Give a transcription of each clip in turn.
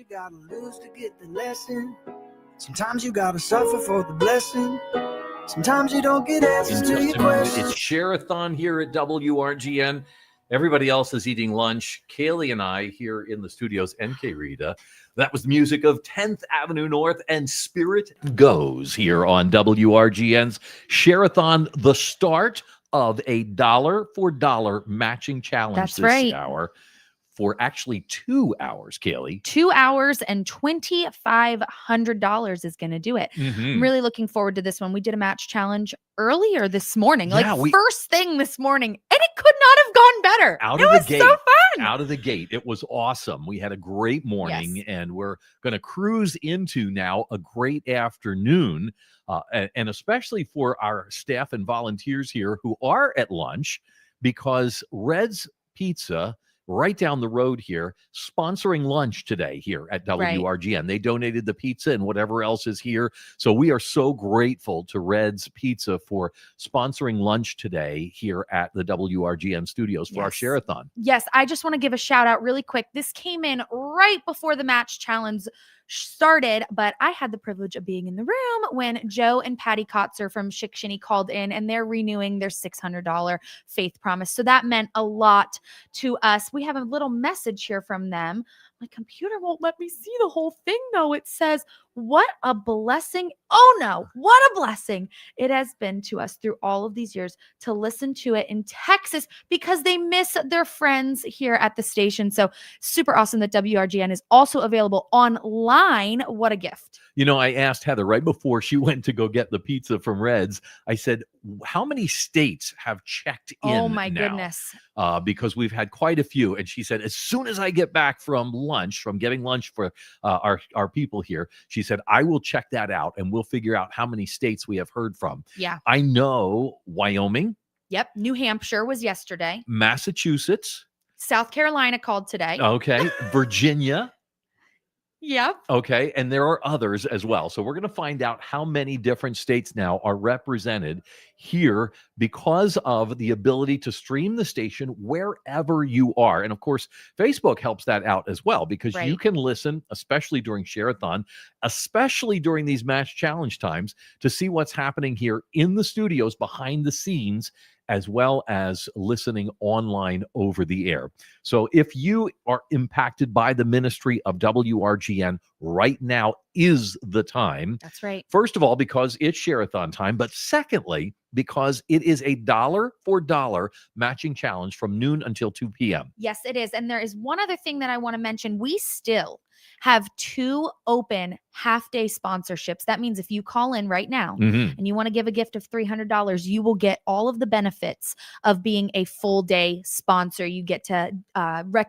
gotta lose to get the lesson. Sometimes you gotta suffer for the blessing. Sometimes you don't get answers to your questions. It's Share-A-Thon here at WRGN. Everybody else is eating lunch. Kaylee and I here in the studios, NK Rita. That was the music of 10th Avenue North and Spirit Goes here on WRGN's Share-A-Thon, the start of a dollar for dollar matching challenge hour. For actually 2 hours, Kaylee. 2 hours and $2,500 is going to do it. Mm-hmm. I'm really looking forward to this one. We did a match challenge earlier this morning, first thing this morning, and it could not have gone better. Out it of was the gate. So fun. Out of the gate. It was awesome. We had a great morning, and we're going to cruise into now a great afternoon, and especially for our staff and volunteers here who are at lunch, because Red's Pizza right down the road here, sponsoring lunch today here at WRGN. Right. They donated the pizza and whatever else is here. So we are so grateful to Red's Pizza for sponsoring lunch today here at the WRGN studios for our Share-A-Thon. Yes, I just want to give a shout out really quick. This came in right before the match challenge started, but I had the privilege of being in the room when Joe and Patty Kotzer from Chick Shinny called in, and they're renewing their $600 faith promise. So that meant a lot to us. We have a little message here from them. My computer won't let me see the whole thing, though. It says, what a blessing. Oh, no. What a blessing it has been to us through all of these years to listen to it in Texas because they miss their friends here at the station. So super awesome that WRGN is also available online. What a gift. You know, I asked Heather right before she went to go get the pizza from Red's. I said, how many states have checked in Oh, my now? goodness. Because we've had quite a few. And she said, as soon as I get back from getting lunch for our people here, she said, I will check that out and we'll figure out how many states we have heard from. Yeah. I know Wyoming. Yep. New Hampshire was yesterday. Massachusetts. South Carolina called today. Okay. Virginia. Yep. Okay. And there are others as well. So we're going to find out how many different states now are represented here because of the ability to stream the station wherever you are. And of course, Facebook helps that out as well because you can listen, especially during Share-A-Thon, especially during these match challenge times, to see what's happening here in the studios behind the scenes, as well as listening online over the air. So if you are impacted by the ministry of WRGN, right now is the time. That's right. First of all, because it's Share-A-Thon time, but secondly, because it is a dollar for dollar matching challenge from noon until 2 p.m. Yes, it is. And there is one other thing that I want to mention. We still have 2 open half-day sponsorships. That means if you call in right now and you want to give a gift of $300, you will get all of the benefits of being a full-day sponsor. You get to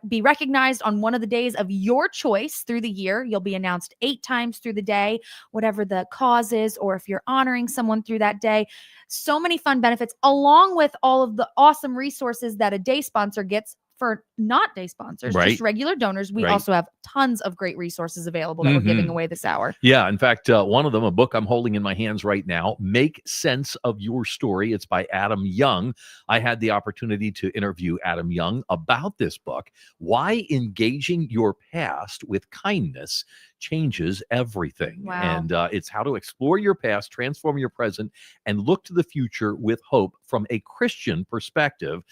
be recognized on one of the days of your choice through the year. You'll be announced 8 times through the day, whatever the cause is, or if you're honoring someone through that day. So many fun benefits, along with all of the awesome resources that a day sponsor gets for not day sponsors, just regular donors. We also have tons of great resources available that we're giving away this hour. Yeah. In fact, one of them, a book I'm holding in my hands right now, Make Sense of Your Story. It's by Adam Young. I had the opportunity to interview Adam Young about this book, Why Engaging Your Past with Kindness Changes Everything. Wow. And it's how to explore your past, transform your present, and look to the future with hope from a Christian perspective.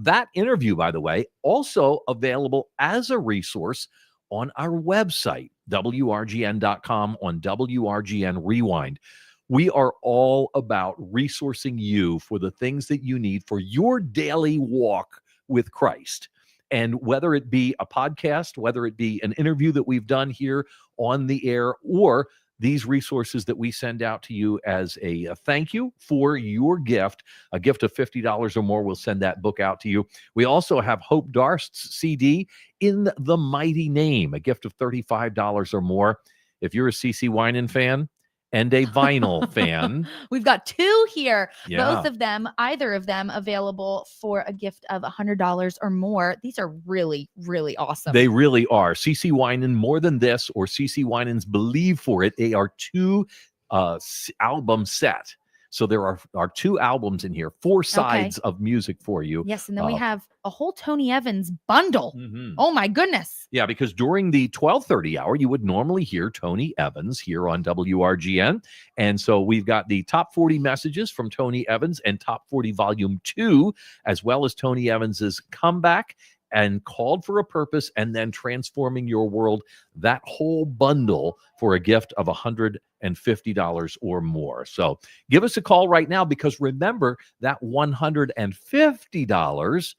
That interview, by the way, also available as a resource on our website, WRGN.com, on WRGN Rewind. We are all about resourcing you for the things that you need for your daily walk with Christ. And whether it be a podcast, whether it be an interview that we've done here on the air, or these resources that we send out to you as a thank you for your gift, a gift of $50 or more, we'll send that book out to you. We also have Hope Darst's CD, In the Mighty Name, a gift of $35 or more. If you're a CeCe Winan fan and a vinyl fan. We've got 2 here. Yeah. Both of them, either of them, available for a gift of $100 or more. These are really, really awesome. They really are. CeCe Winan, More Than This, or CeCe Winan's Believe For It. They are 2 album set So there are 2 albums in here, 4 sides of music for you. Yes, and then we have a whole Tony Evans bundle. Mhm. Oh my goodness. Yeah, because during the 12:30 hour, you would normally hear Tony Evans here on WRGN. And so we've got the top 40 messages from Tony Evans and top 40 volume 2, as well as Tony Evans's comeback and Called for a Purpose, and then Transforming Your World, that whole bundle for a gift of $150 or more. So give us a call right now, because remember that $150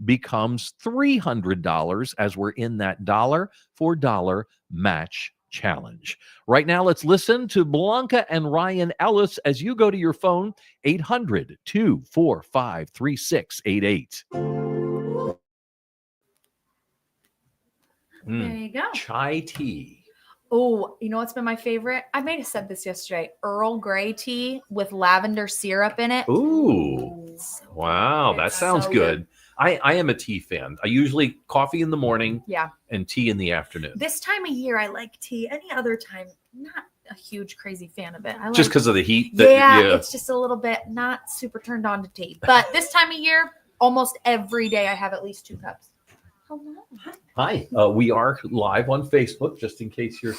becomes $300 as we're in that dollar for dollar match challenge. Right now, let's listen to Blanca and Ryan Ellis as you go to your phone, 800-245-3688. There you go. Chai tea. Oh, you know what's been my favorite? I may have said this yesterday. Earl Grey tea with lavender syrup in it. Ooh. So Wow, good. that It's sounds so good. I am a tea fan. I usually coffee in the morning Yeah. and tea in the afternoon. This time of year, I like tea. Any other time, not a huge crazy fan of it. I like, Just because of the heat. it's just a little bit not super turned on to tea. But this time of year, almost every day, I have at least 2 cups. Hello. Hi. We are live on Facebook, just in case you're.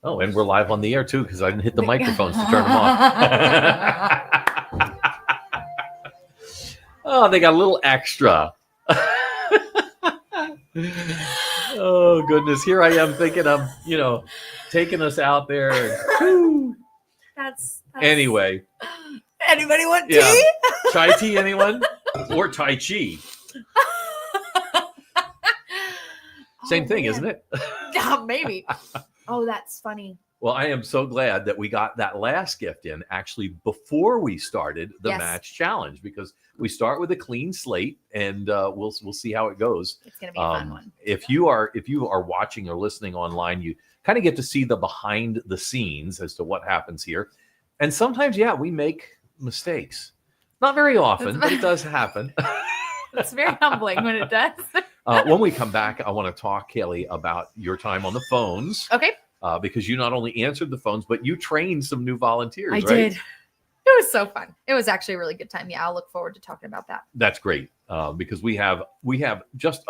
Oh, and we're live on the air too, because I didn't hit the microphones to turn them off. Oh, they got a little extra. Oh goodness! Here I am thinking I'm, taking us out there. And, That's anyway, anybody want tea? yeah. Chai tea, anyone? Or Tai Chi? Same thing, isn't it? Yeah, maybe. Oh, that's funny. Well, I am so glad that we got that last gift in actually before we started the Yes. match challenge, because we start with a clean slate, and we'll see how it goes. It's gonna be a fun one. If you are watching or listening online, you kind of get to see the behind the scenes as to what happens here. And sometimes, yeah, we make mistakes. Not very often, but it does happen. It's very humbling when it does. When we come back, I want to talk, Kaili, about your time on the phones. Okay. Because you not only answered the phones, but you trained some new volunteers, I right? did. It was so fun. It was actually a really good time. Yeah, I'll look forward to talking about that. That's great, because we have just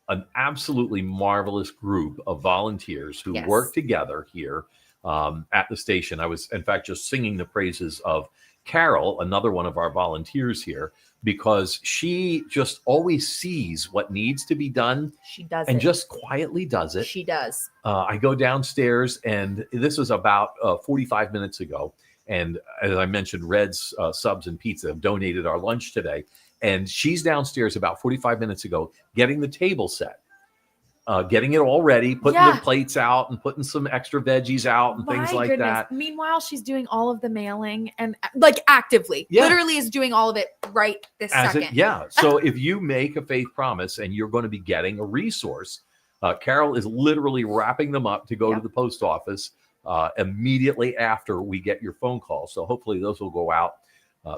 an absolutely marvelous group of volunteers who Yes. work together here at the station. I was, in fact, just singing the praises of Carol, another one of our volunteers here, because she just always sees what needs to be done She does and it. just quietly does it. She does. I go downstairs, and this was about 45 minutes ago. And as I mentioned, Red's Subs and Pizza have donated our lunch today. And she's downstairs about 45 minutes ago getting the table set, getting it all ready, putting Yeah. the plates out and putting some extra veggies out and things My like goodness. that. Meanwhile, she's doing all of the mailing and actively, Yeah. literally is doing all of it right this second. So if you make a faith promise and you're going to be getting a resource, Carol is literally wrapping them up to go to the post office immediately after we get your phone call. So hopefully those will go out.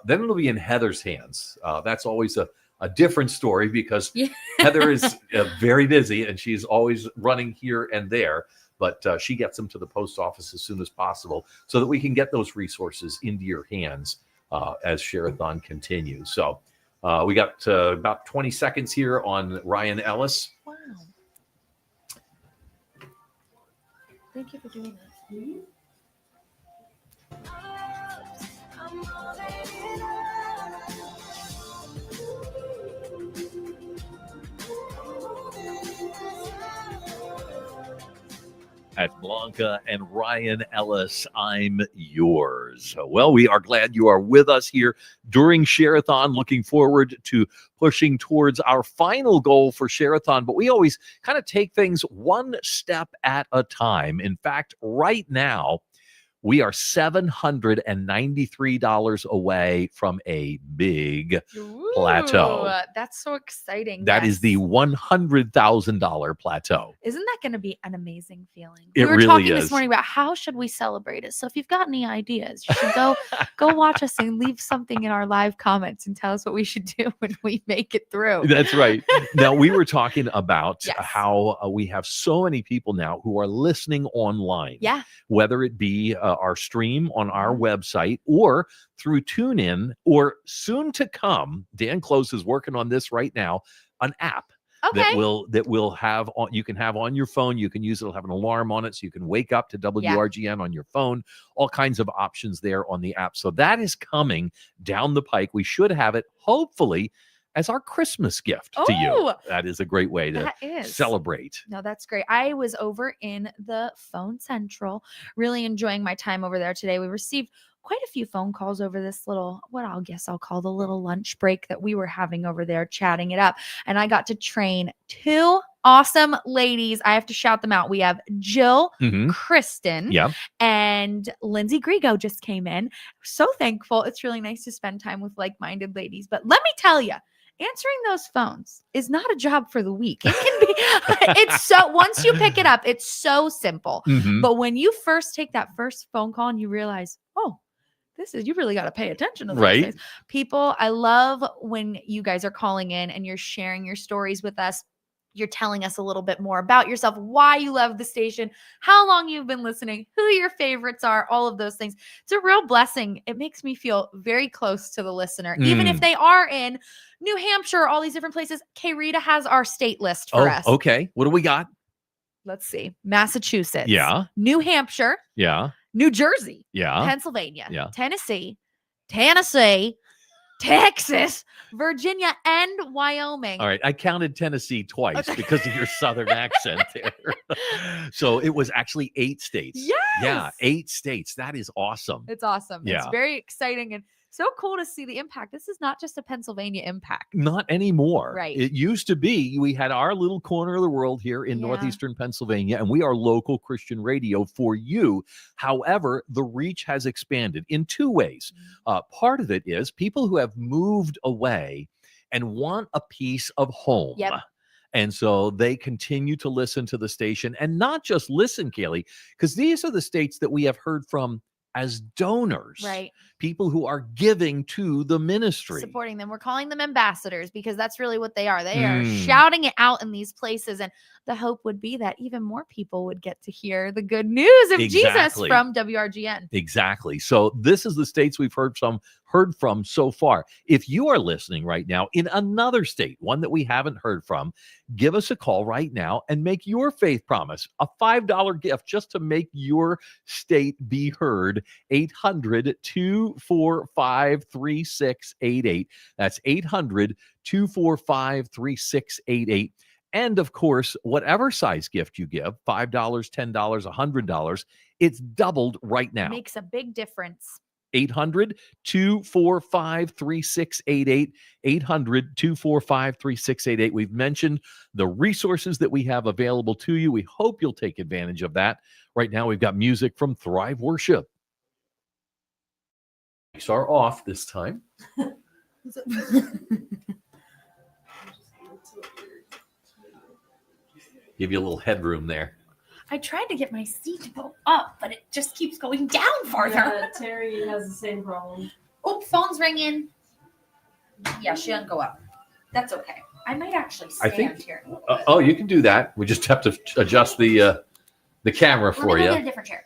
Then it'll be in Heather's hands. That's always a different story, because Yeah. Heather is very busy and she's always running here and there. But she gets them to the post office as soon as possible so that we can get those resources into your hands as Share-A-Thon continues. So we got about 20 seconds here on Ryan Ellis. Wow. Thank you for doing that. At Blanca and Ryan Ellis, I'm yours. Well, we are glad you are with us here during Share-A-Thon. Looking forward to pushing towards our final goal for Share-A-Thon, but we always kind of take things one step at a time. In fact, right now, we are $793 away from a big plateau. Ooh, that's so exciting. That is Yes. the $100,000 plateau. Isn't that going to be an amazing feeling? It We were really talking is. this morning about how should we celebrate it. So if you've got any ideas, you should go watch us and leave something in our live comments and tell us what we should do when we make it through. That's right. Now, we were talking about Yes. how we have so many people now who are listening online. Yeah. Whether it be our stream on our website or through TuneIn, or soon to come, Dan Close is working on this right now, an app that will have on, you can have on your phone. You can use it. It'll have an alarm on it, so you can wake up to WRGN on your phone. All kinds of options there on the app. So that is coming down the pike. We should have it, hopefully, as our Christmas gift to you. That is a great way to celebrate. No, that's great. I was over in the Phone Central, really enjoying my time over there today. We received quite a few phone calls over this little, what I'll call the little lunch break that we were having over there, chatting it up. And I got to train 2 awesome ladies. I have to shout them out. We have Jill, Kristen, and Lindsay Grigo just came in. So thankful. It's really nice to spend time with like-minded ladies. But let me tell you, answering those phones is not a job for the week. It can be, it's so, once you pick it up, it's so simple. But when you first take that first phone call and you realize, oh, you really got to pay attention to those things. People, I love when you guys are calling in and you're sharing your stories with us. You're telling us a little bit more about yourself, why you love the station, how long you've been listening, who your favorites are, all of those things. It's a real blessing. It makes me feel very close to the listener, even if they are in New Hampshire, all these different places. Rita has our state list for us. Okay. What do we got? Let's see. Massachusetts. Yeah. New Hampshire. Yeah. New Jersey. Yeah. Pennsylvania. Yeah. Tennessee, Texas, Virginia, and Wyoming. All right. I counted Tennessee twice because of your Southern accent there. So it was actually 8 states. Yes. Yeah. 8 states. That is awesome. It's awesome. Yeah. It's very exciting and so cool to see the impact. This is not just a Pennsylvania impact. Not anymore. Right. It used to be, we had our little corner of the world here in northeastern Pennsylvania, and we are local Christian radio for you. However, the reach has expanded in 2 ways. Part of it is people who have moved away and want a piece of home. And so they continue to listen to the station, and not just listen, Kaylee, because these are the states that we have heard from as donors, right? People who are giving to the ministry, supporting them. We're calling them ambassadors because that's really what they are. They are shouting it out in these places. And the hope would be that even more people would get to hear the good news of Jesus from WRGN. Exactly. So this is the states we've heard from so far. If you are listening right now in another state, one that we haven't heard from, give us a call right now and make your faith promise, a $5 gift just to make your state be heard. 800-245-3688. That's 800-245-3688. And of course, whatever size gift you give, $5, $10, $100, it's doubled right now. Makes a big difference. 800-245-3688. 800-245-3688. We've mentioned the resources that we have available to you. We hope you'll take advantage of that. Right now, we've got music from Thrive Worship. Mics are off this time. Give you a little headroom there. I tried to get my seat to go up, but it just keeps going down farther. Yeah, Terry has the same problem. Oh, phone's ringing. Yeah, she doesn't go up. That's okay. I might actually stand here. Oh, you can do that. We just have to adjust the camera for you. Get a different chair.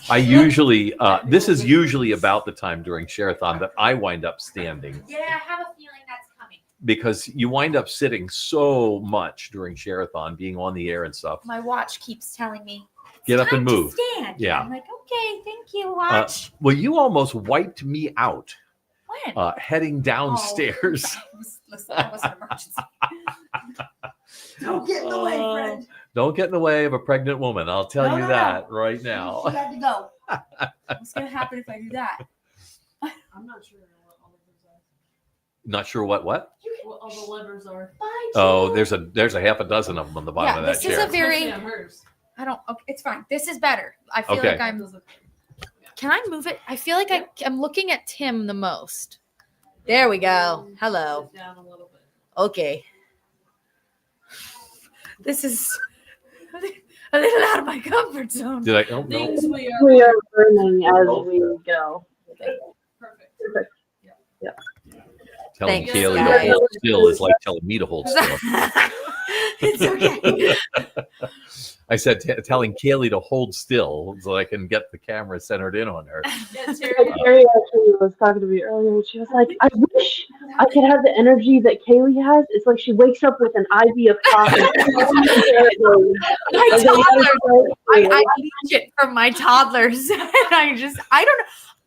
I usually, this is usually about the time during Share-A-Thon that I wind up standing. Yeah, I have a feeling that's coming. Because you wind up sitting so much during Share-A-Thon, being on the air and stuff. My watch keeps telling me, get up and move. Stand. Yeah. I'm like, okay, thank you, watch. Well, you almost wiped me out. When? Heading downstairs. Listen, that was an emergency. Don't get in the way, friend. Don't get in the way of a pregnant woman. I'll tell you that right now. She had to go. What's going to happen if I do that? I'm not sure what all the levers are. Not sure what? What all the levers are. Bye, oh, there's a half a dozen of them on the bottom of that chair. This is a very. Especially on hers. I don't. Okay, it's fine. This is better. I feel like I'm. Can I move it? I feel like I'm looking at Tim the most. There we go. Hello. Down a little bit. Okay. This is a little out of my comfort zone. Did I? Oh, no. Things we are learning as we go. Perfect. Yeah. Telling Thanks, Kaylee guys. to hold still is like telling me to hold still. It's okay. I said telling Kaylee to hold still so I can get the camera centered in on her. Yeah, Like Terry. Terry actually was talking to me earlier, and she was like, "I wish I could have the energy that Kaylee has." It's like she wakes up with an IV of coffee. My toddlers. I leech it from my toddlers. And I don't know.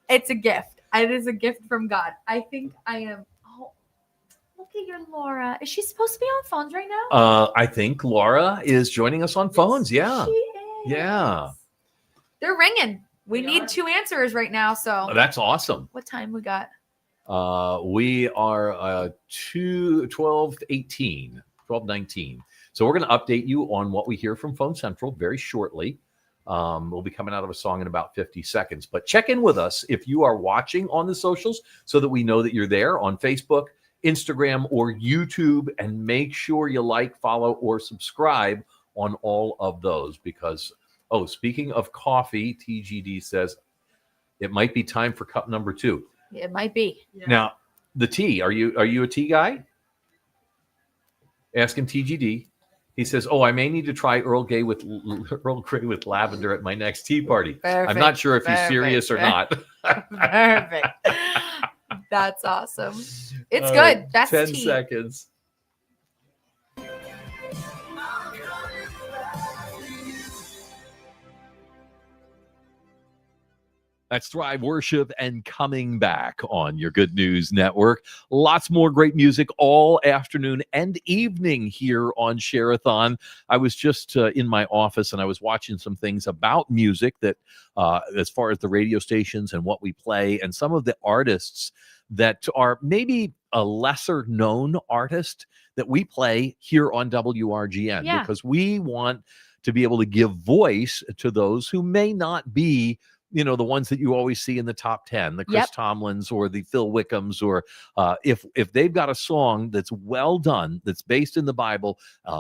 It's a gift. It is a gift from God. I think I am. Oh, look at your Laura. Is she supposed to be on phones right now? I think Laura is joining us on phones. Yeah. She is. Yeah. They're ringing. We They need are. 2 answers right now. So That's awesome. what time we got? We are 12:19. So we're going to update you on what we hear from Phone Central very shortly. We'll be coming out of a song in about 50 seconds. But check in with us if you are watching on the socials so that we know that you're there on Facebook, Instagram, or YouTube. And make sure you like, follow, or subscribe on all of those. Because, speaking of coffee, TGD says it might be time for cup number 2. It might be. Yeah. Now, the tea, are you a tea guy? Asking TGD. He says, I may need to try Earl Grey with lavender at my next tea party. I'm not sure if he's serious or not. Perfect. That's awesome. It's good. That's 10 tea. seconds. That's Thrive Worship and Coming Back on your Good News Network. Lots more great music all afternoon and evening here on Share-A-Thon. I was just in my office and I was watching some things about music that as far as the radio stations and what we play and some of the artists that are maybe a lesser known artist that we play here on WRGN because we want to be able to give voice to those who may not be the ones that you always see in the top 10, the Chris Tomlins or the Phil Wickhams, or if they've got a song that's well done, that's based in the Bible,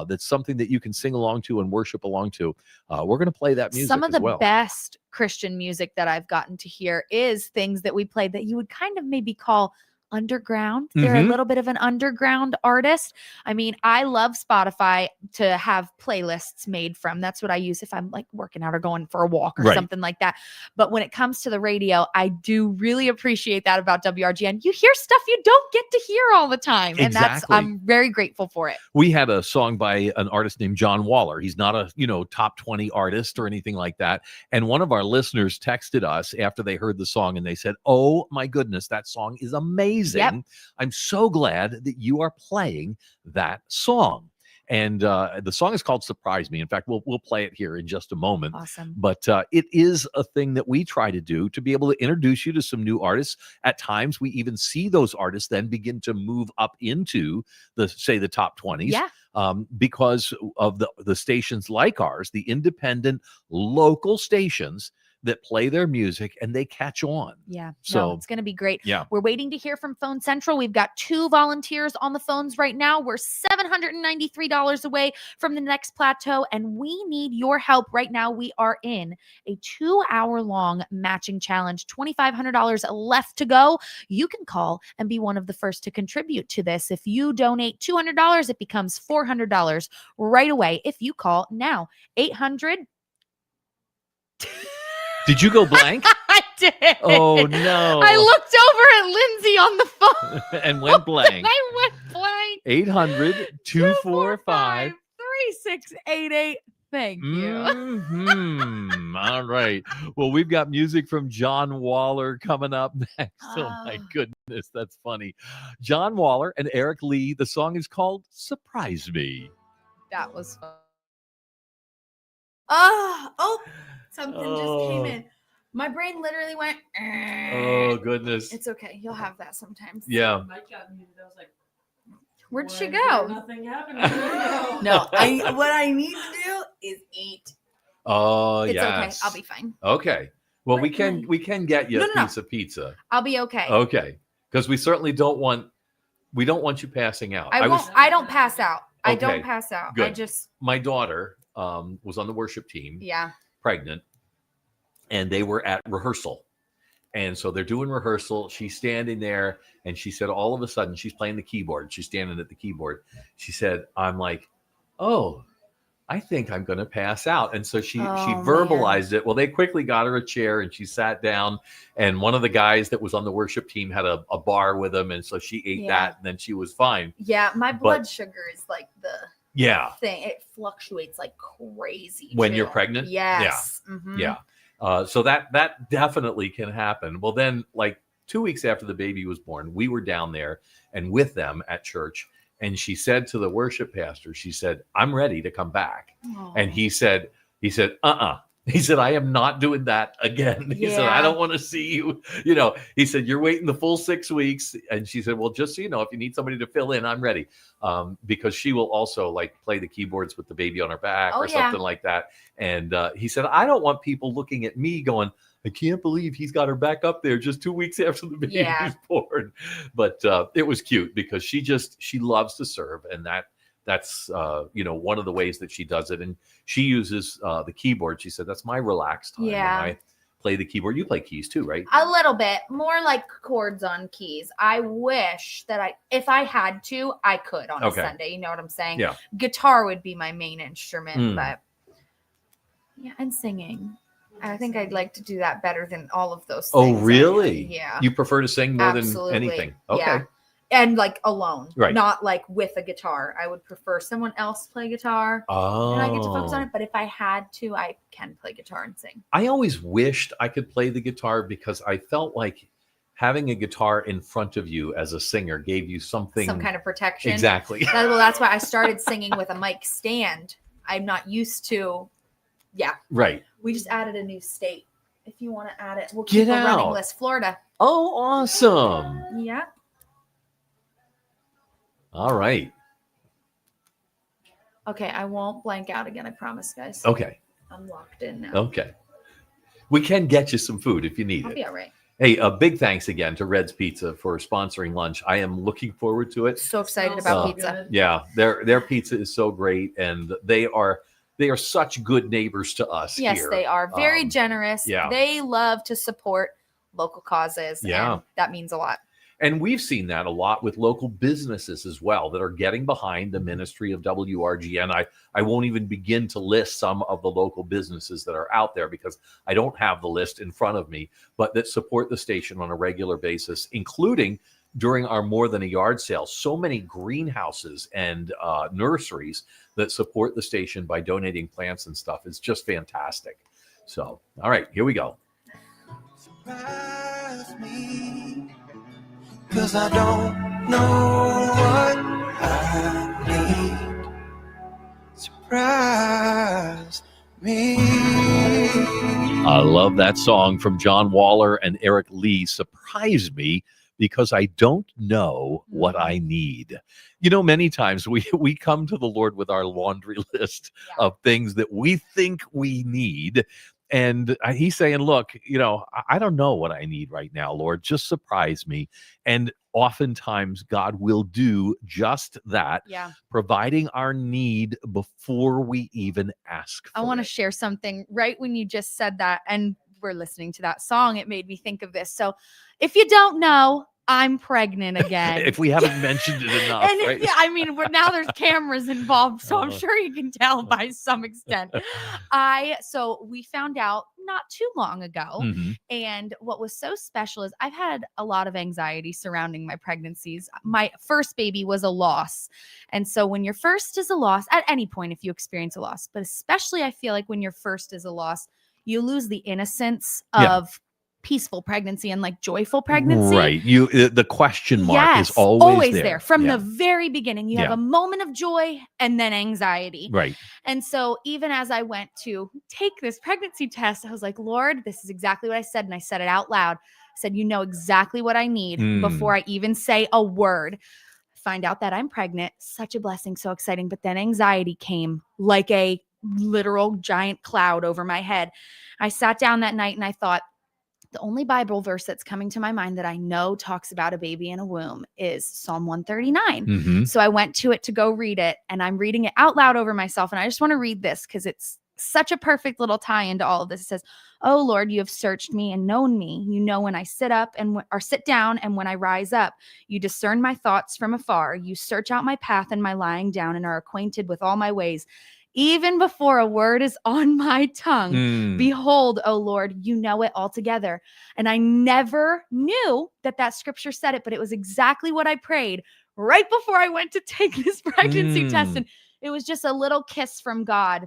that's something that you can sing along to and worship along to, we're going to play that music Some of as the well. best Christian music that I've gotten to hear is things that we play that you would kind of maybe call underground. They're a little bit of an underground artist. I mean, I love Spotify to have playlists made from. That's what I use if I'm like working out or going for a walk or something like that. But when it comes to the radio, I do really appreciate that about WRGN. You hear stuff you don't get to hear all the time. And I'm very grateful for it. We had a song by an artist named John Waller. He's not a, top 20 artist or anything like that. And one of our listeners texted us after they heard the song and they said, "Oh my goodness, that song is amazing. I'm so glad that you are playing that song." And the song is called Surprise Me. In fact, we'll play it here in just a moment. Awesome. But it is a thing that we try to do to be able to introduce you to some new artists. At times, we even see those artists then begin to move up into the top 20s. Because of the stations like ours, the independent local stations that play their music and they catch on. So it's going to be great. We're waiting to hear from Phone Central. We've got 2 volunteers on the phones right now. We're $793 away from the next plateau and we need your help right now. We are in a 2-hour-long matching challenge, $2,500 left to go. You can call and be one of the first to contribute to this. If you donate $200, it becomes $400 right away. If you call now, 800 Did you go blank? I did. Oh, no. I looked over at Lindsay on the phone. And went blank. I went blank. 800-245-3688. Thank you. All right. Well, we've got music from John Waller coming up next. Oh, my goodness. That's funny. John Waller and Eric Lee. The song is called Surprise Me. That was fun. Something just came in. My brain literally went. Oh, goodness. It's okay. You'll have that sometimes. Yeah. Mike got muted. I was like, where'd she "Why is there go? Nothing happened. No, what I need to do is eat. Oh, it's okay. yes. I'll be fine. Okay. Well, we can get you a piece of pizza. I'll be okay. Okay. Because we certainly don't want you passing out. I don't pass out. I don't pass out. Good. My daughter was on the worship team. Pregnant. And they were at rehearsal. And so they're doing rehearsal. She's standing there and she said, all of a sudden, she's playing the keyboard. She's standing at the keyboard. She said, I'm like, oh, I think I'm going to pass out. And so she Oh, verbalized it. Well, they quickly got her a chair and she sat down. And one of the guys that was on the worship team had a bar with him. And so she ate that and then she was fine. Yeah, my blood sugar is like the thing. It fluctuates like crazy. When you're pregnant? Yes. Mm-hmm. Yeah. So that definitely can happen. Well, then like 2 weeks after the baby was born, we were down there and with them at church. And she said to the worship pastor, she said, I'm ready to come back. Oh. And he said, He said, I am not doing that again. He said, I don't want to see you. He said, you're waiting the full 6 weeks. And she said, well, just so you know, if you need somebody to fill in, I'm ready. Because she will also like play the keyboards with the baby on her back or something like that. And he said, I don't want people looking at me going, I can't believe he's got her back up there just 2 weeks after the baby was born. But it was cute because she loves to serve. And that's one of the ways that she does it. And she uses the keyboard. She said, that's my relaxed time when I play the keyboard. You play keys too, right? A little bit. More like chords on keys. I wish that if I had to, I could on a Sunday. You know what I'm saying? Yeah. Guitar would be my main instrument, but and singing. I think I'd like to do that better than all of those things. Oh, really? Yeah. You prefer to sing more than anything? Okay. Yeah. And like alone, right? Not like with a guitar. I would prefer someone else play guitar. Oh. And I get to focus on it. But if I had to, I can play guitar and sing. I always wished I could play the guitar because I felt like having a guitar in front of you as a singer gave you some kind of protection. Exactly. That's why I started singing with a mic stand. I'm not used to. Yeah. Right. We just added a new state. If you want to add it, we'll keep a running list. Florida. Oh, awesome. Yeah. All right. Okay, I won't blank out again. I promise, guys. Okay. I'm locked in now. Okay. We can get you some food if you need I'll it. be all right. Hey, a big thanks again to Red's Pizza for sponsoring lunch. I am looking forward to it. So excited about pizza. Yeah, their pizza is so great, and they are such good neighbors to us. Yes, here. They are very generous. Yeah. They love to support local causes. Yeah. And that means a lot. And we've seen that a lot with local businesses as well that are getting behind the ministry of WRGN. I won't even begin to list some of the local businesses that are out there because I don't have the list in front of me, but that support the station on a regular basis, including during our More Than a Yard sale. So many greenhouses and nurseries that support the station by donating plants and stuff. It's just fantastic. So, all right, here we go. Surprise me, 'cause I don't know what I need. Surprise me. I love that song from John Waller and Eric Lee. Surprise me because I don't know what I need. Many times we come to the Lord with our laundry list of things that we think we need. And he's saying, look, I don't know what I need right now, Lord. Just surprise me. And oftentimes God will do just that, providing our need before we even ask for I want to it. share something right when you just said that. And we're listening to that song. It made me think of this. So if you don't know, I'm pregnant again. If we haven't mentioned it enough, and right? now there's cameras involved, so I'm sure you can tell by some extent. So we found out not too long ago, and what was so special is I've had a lot of anxiety surrounding my pregnancies. My first baby was a loss, and so when your first is a loss, at any point if you experience a loss, but especially I feel like when your first is a loss, you lose the innocence of peaceful pregnancy and like joyful pregnancy. Right. The question mark is always there. From the very beginning. You have a moment of joy and then anxiety. Right. And so even as I went to take this pregnancy test, I was like, Lord, this is exactly what I said. And I said it out loud. I said, you know exactly what I need before I even say a word. Find out that I'm pregnant. Such a blessing. So exciting. But then anxiety came like a literal giant cloud over my head. I sat down that night and I thought, the only Bible verse that's coming to my mind that I know talks about a baby in a womb is Psalm 139. So I went to it to go read it, and I'm reading it out loud over myself. And I just want to read this because it's such a perfect little tie into all of this. It says, "Oh Lord, you have searched me and known me. You know when I sit up and or sit down and when I rise up. You discern my thoughts from afar. You search out my path and my lying down and are acquainted with all my ways. Even before a word is on my tongue, behold, O Lord, you know it altogether." And I never knew that scripture said it, but it was exactly what I prayed right before I went to take this pregnancy test. And it was just a little kiss from God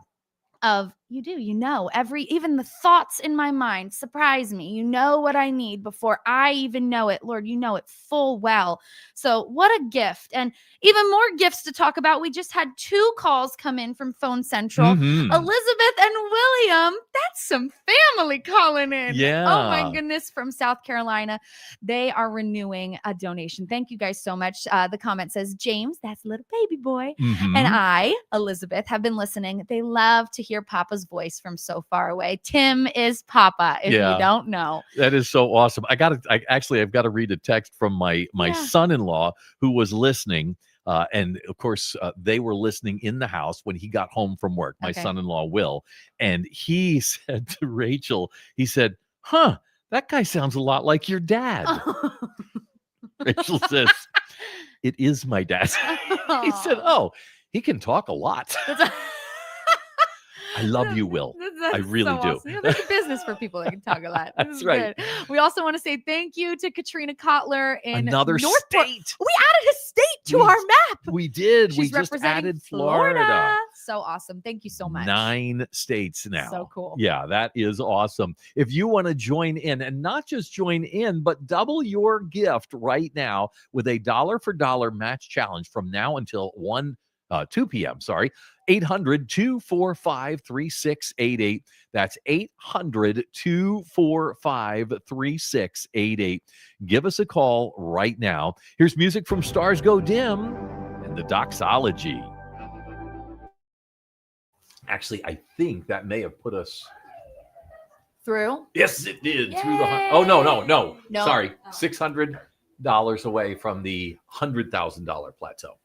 of, even the thoughts in my mind surprise me. You know what I need before I even know it. Lord, you know it full well. So what a gift. And even more gifts to talk about. We just had 2 calls come in from Phone Central. Elizabeth and William, that's some family calling in. Yeah. Oh my goodness, from South Carolina. They are renewing a donation. Thank you guys so much. The comment says, "James, that's little baby boy. And I, Elizabeth, have been listening. They love to hear Papa's voice from so far away." Tim is Papa, if you don't know. That is so awesome. I've got to read a text from my son-in-law who was listening. And of course, they were listening in the house when he got home from work, my son-in-law, Will. And he said to Rachel, he said, "Huh, that guy sounds a lot like your dad." Rachel says, "It is my dad." He said, "Oh, he can talk a lot." I love you, Will. I really do. Awesome. Yeah, there's a business for people that can talk a lot. This That's is right. good. We also want to say thank you to Katrina Kotler in Another Northport. state. We added a state to our map. We did. She's We just representing added Florida. So awesome. Thank you so much. 9 states now. So cool. Yeah, that is awesome. If you want to join in, and not just join in, but double your gift right now with a $1 for $1 match challenge from now until 2 p.m. 800-245-3688. That's 800-245-3688. Give us a call right now. Here's music from Stars Go Dim and the Doxology. Actually, I think that may have put us through. Yes, it did. Yay. Through the no. No. Sorry, $600 away from the $100,000 plateau.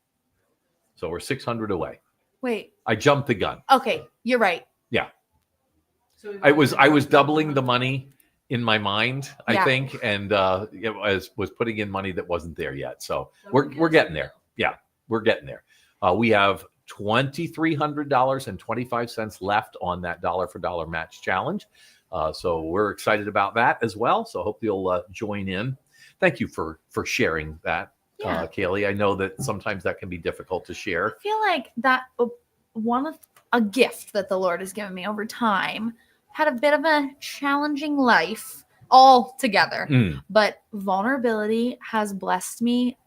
So we're 600 away. Wait. I jumped the gun. Okay, you're right. Yeah. So I was doubling the money in my mind, I think, and it was putting in money that wasn't there yet. So we're getting there. Yeah, we're getting there. We have $2,300.25 left on that $1 for $1 match challenge. So we're excited about that as well. So hope you'll join in. Thank you for sharing that. Kaili, I know that sometimes that can be difficult to share. I feel like that a gift that the Lord has given me over time. Had a bit of a challenging life altogether, but vulnerability has blessed me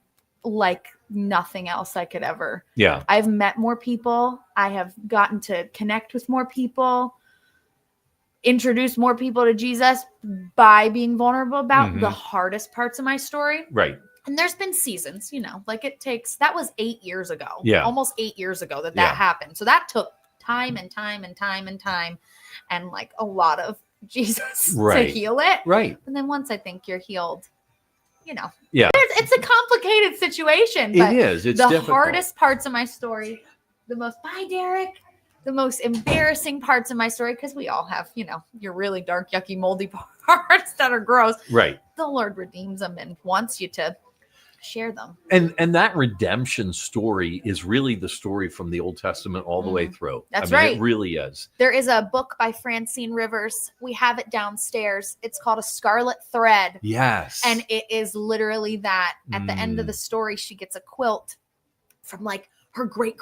like nothing else I could ever. Yeah. I've met more people. I have gotten to connect with more people, introduce more people to Jesus by being vulnerable about the hardest parts of my story. Right. And there's been seasons, like that was 8 years ago. Yeah. Almost 8 years ago that happened. So that took time and time and time and time and like a lot of Jesus to heal it. Right. And then once I think you're healed, Yeah. It's a complicated situation. But it is. It's the difficult. hardest parts of my story, the most embarrassing parts of my story, because we all have, your really dark, yucky, moldy parts that are gross. Right. The Lord redeems them and wants you to share them. And that redemption story is really the story from the Old Testament all the way through. That's right. It really is. There is a book by Francine Rivers. We have it downstairs. It's called A Scarlet Thread. Yes. And it is literally that. At the end of the story, she gets a quilt from like her great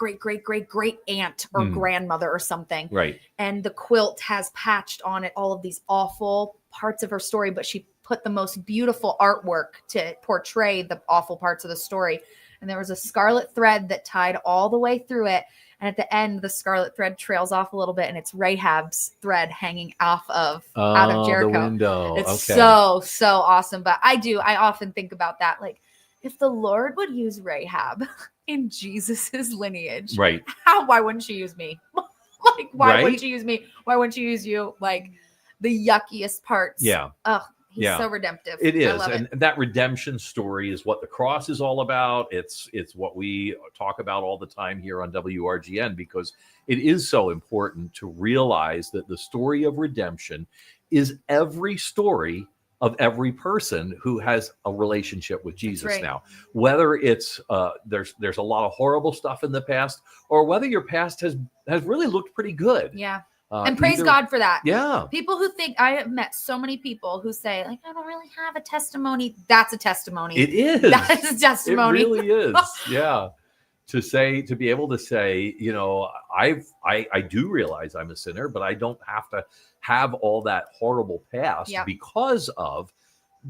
aunt or grandmother or something. Right. And the quilt has patched on it all of these awful parts of her story, but she put the most beautiful artwork to portray the awful parts of the story. And there was a scarlet thread that tied all the way through it. And at the end, the scarlet thread trails off a little bit, and it's Rahab's thread hanging out of Jericho. The window. It's so awesome. But I often think about that. Like, if the Lord would use Rahab in Jesus's lineage, right? Why wouldn't she use me? Like, why wouldn't she use me? Why wouldn't she use you? Like, the yuckiest parts. Yeah. He's Yeah. so redemptive. It I is, love and it. that redemption story is what the cross is all about. It's what we talk about all the time here on WRGN, because it is so important to realize that the story of redemption is every story of every person who has a relationship with Jesus right. now. Whether it's there's a lot of horrible stuff in the past, or whether your past has really looked pretty good. Yeah. And praise Either- God for that. Yeah. People who think, I have met so many people who say, like, I don't really have a testimony. That's a testimony. It is. That's a testimony. It really is. Yeah. To be able to say, you know, I do realize I'm a sinner, but I don't have to have all that horrible past Yeah. because of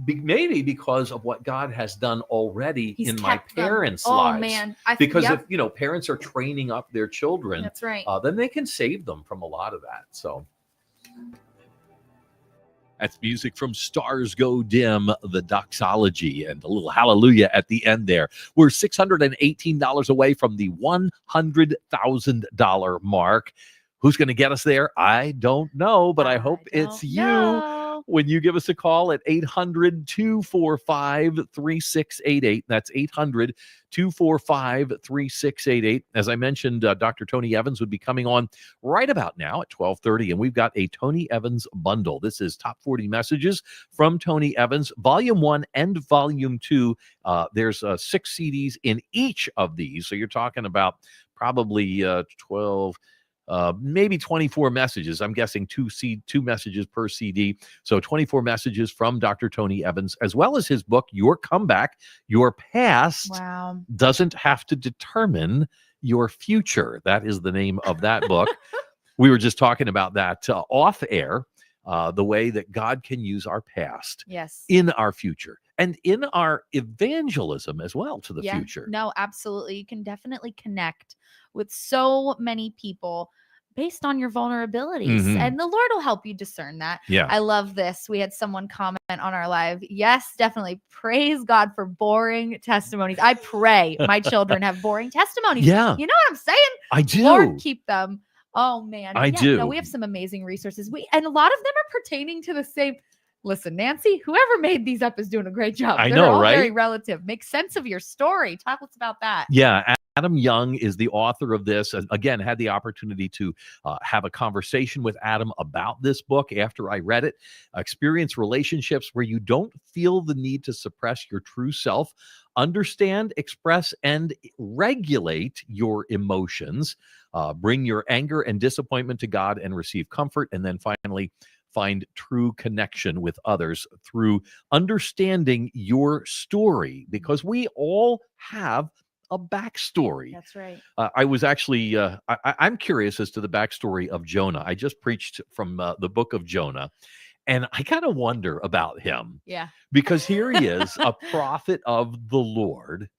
maybe because of what God has done already He's in my kept them. parents' Oh, lives. man. Because yep, if, you know, parents are training up their children, that's right. then they can save them from a lot of that. So that's music from Stars Go Dim, the doxology, and a little hallelujah at the end there. We're $618 away from the $100,000 mark. Who's going to get us there? I don't know, but I hope it's you. know. When you give us a call at 800-245-3688. That's 800-245-3688. As I mentioned, Dr. Tony Evans would be coming on right about now at 12:30, and we've got a Tony Evans bundle. This is Top 40 Messages from Tony Evans, Volume 1 and Volume 2. There's 6 CDs in each of these, so you're talking about probably 12... maybe 24 messages. I'm guessing two messages per CD. So 24 messages from Dr. Tony Evans, as well as his book, Your Comeback, Your Past Wow. Doesn't Have to Determine Your Future. That is the name of that book. We were just talking about that off air, the way that God can use our past Yes. in our future and in our evangelism as well to the Yeah. future. No, absolutely. You can definitely connect with so many people based on your vulnerabilities, Mhm. and the Lord will help you discern that. Yeah. I love this. We had someone comment on our live. Yes, definitely. Praise God for boring testimonies. I pray my children have boring testimonies. Yeah. You know what I'm saying? I do. Lord, keep them. Oh man. I Yeah, do. No, we have some amazing resources. And a lot of them are pertaining to the same. Listen, Nancy, whoever made these up is doing a great job. I They're know, all right? very relative. Make sense of your story. Talk to us about that. Yeah, Adam Young is the author of this. Again, had the opportunity to have a conversation with Adam about this book after I read it. Experience relationships where you don't feel the need to suppress your true self. Understand, express, and regulate your emotions. Bring your anger and disappointment to God and receive comfort. And then finally, find true connection with others through understanding your story, because we all have a backstory. That's right. I was actually, I'm curious as to the backstory of Jonah. I just preached from the book of Jonah, and I kind of wonder about him, Yeah. because here he is, a prophet of the Lord.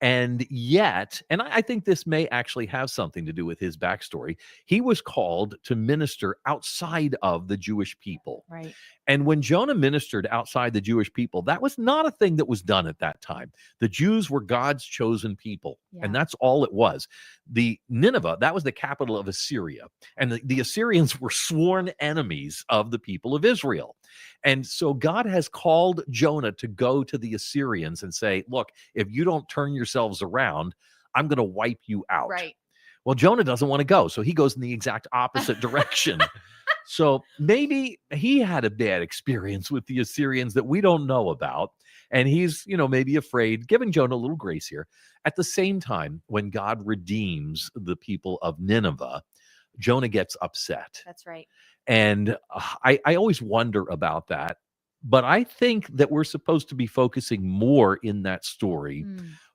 And yet, and I think this may actually have something to do with his backstory, he was called to minister outside of the Jewish people. Right. And when Jonah ministered outside the Jewish people, that was not a thing that was done at that time. The Jews were God's chosen people, and that's all it was. The Nineveh, that was the capital of Assyria, and the Assyrians were sworn enemies of the people of Israel. And so God has called Jonah to go to the Assyrians and say, look, if you don't turn yourselves around, I'm going to wipe you out. Right. Well, Jonah doesn't want to go, so he goes in the exact opposite direction. So maybe he had a bad experience with the Assyrians that we don't know about. And he's, maybe afraid, giving Jonah a little grace here. At the same time, when God redeems the people of Nineveh, Jonah gets upset. That's right. And I always wonder about that. But I think that we're supposed to be focusing more in that story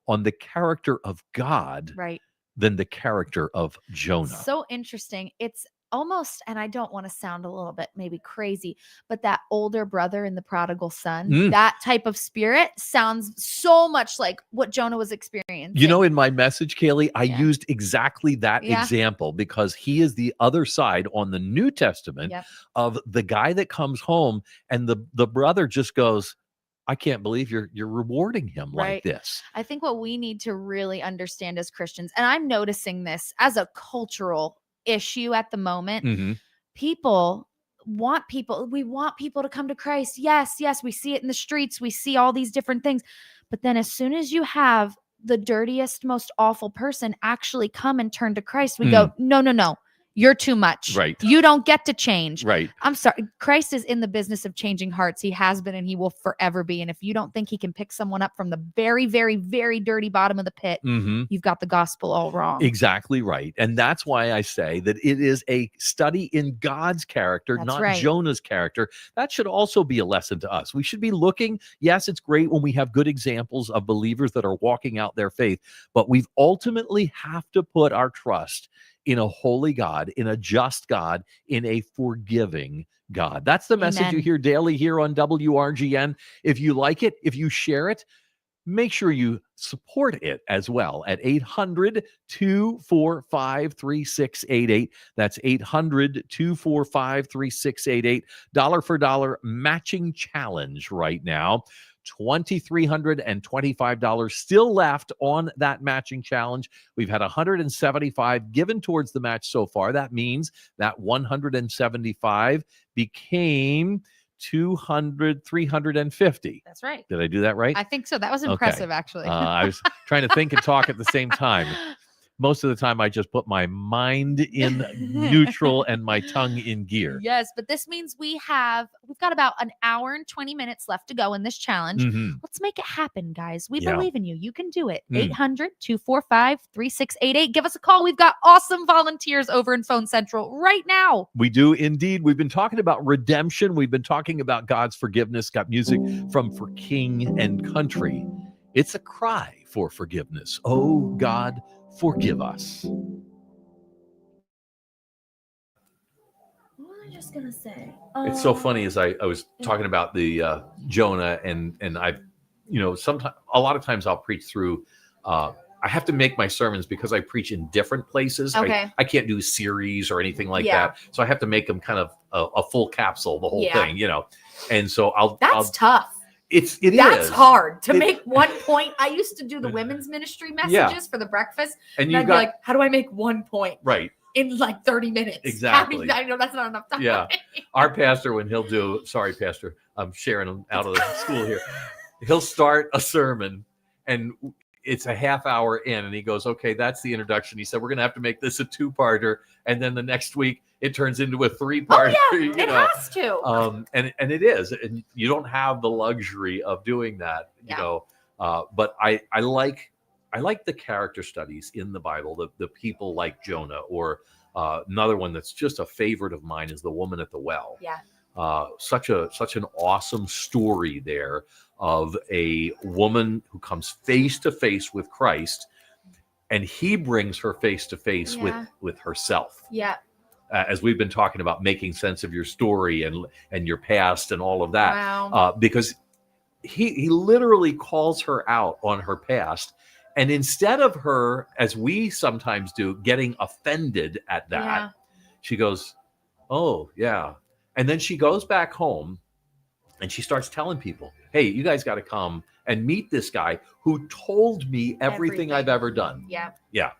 on the character of God Right. than the character of Jonah. So interesting. It's almost, and I don't want to sound a little bit maybe crazy, but that older brother in the prodigal son, that type of spirit sounds so much like what Jonah was experiencing. In my message, Kaylee, I used exactly that example, because he is the other side on the New Testament of the guy that comes home and the brother just goes, I can't believe you're rewarding him like this. I think what we need to really understand as Christians, and I'm noticing this as a cultural issue at the moment, people want people to come to Christ. Yes, we see it in the streets. We see all these different things. But then as soon as you have the dirtiest, most awful person actually come and turn to Christ, we go, no. You're too much. Right. You don't get to change. Right. I'm sorry. Christ is in the business of changing hearts. He has been and he will forever be. And if you don't think he can pick someone up from the very, very, very dirty bottom of the pit, you've got the gospel all wrong. Exactly right. And that's why I say that it is a study in God's character, That's not right. Jonah's character. That should also be a lesson to us. We should be looking. Yes, it's great when we have good examples of believers that are walking out their faith, but we ultimately have to put our trust in a holy God, in a just God, in a forgiving God. That's the message you hear daily here on WRGN. If you like it, if you share it, make sure you support it as well at 800-245-3688. That's 800-245-3688. Dollar for dollar matching challenge right now. $2,325 still left on that matching challenge. We've had 175 given towards the match so far. That means that 175 became 350. That's right. Did I do that right? I think so. That was impressive, actually. I was trying to think and talk at the same time. Most of the time, I just put my mind in neutral and my tongue in gear. Yes, but this means we've got about an hour and 20 minutes left to go in this challenge. Let's make it happen, guys. We believe in you. You can do it. 800-245-3688. Give us a call. We've got awesome volunteers over in Phone Central right now. We do indeed. We've been talking about redemption. We've been talking about God's forgiveness. Got music from For King and Country. It's a cry for forgiveness. Oh, God, forgive us. What was I just gonna say? It's so funny as I was talking about the Jonah and I've, sometimes, a lot of times I'll preach through, I have to make my sermons because I preach in different places. Okay. I can't do a series or anything like that. So I have to make them kind of a full capsule, the whole thing, and so I'll tough. It That's is hard to make one point. I used to do the women's ministry messages for the breakfast. And I'd be like, how do I make one point? Right. In like 30 minutes. Exactly. I know that's not enough time. Yeah. Our pastor, when he'll do, sorry, Pastor, I'm sharing him out of the school here. He'll start a sermon and it's a half hour in and he goes, okay, that's the introduction. He said, we're going to have to make this a 2-parter. And then the next week it turns into a 3-parter. Oh, yeah, it has to. And it is. And you don't have the luxury of doing that, but I like the character studies in the Bible, the people like Jonah, or another one that's just a favorite of mine is the woman at the well. Yeah. Such an awesome story there of a woman who comes face to face with Christ, and he brings her face to face with herself. Yeah. As we've been talking about making sense of your story and your past and all of that. Wow. Because he literally calls her out on her past. And instead of her, as we sometimes do, getting offended at that, she goes, oh, yeah. And then she goes back home and she starts telling people, hey, you guys got to come and meet this guy who told me everything I've ever done. Yeah. Yeah.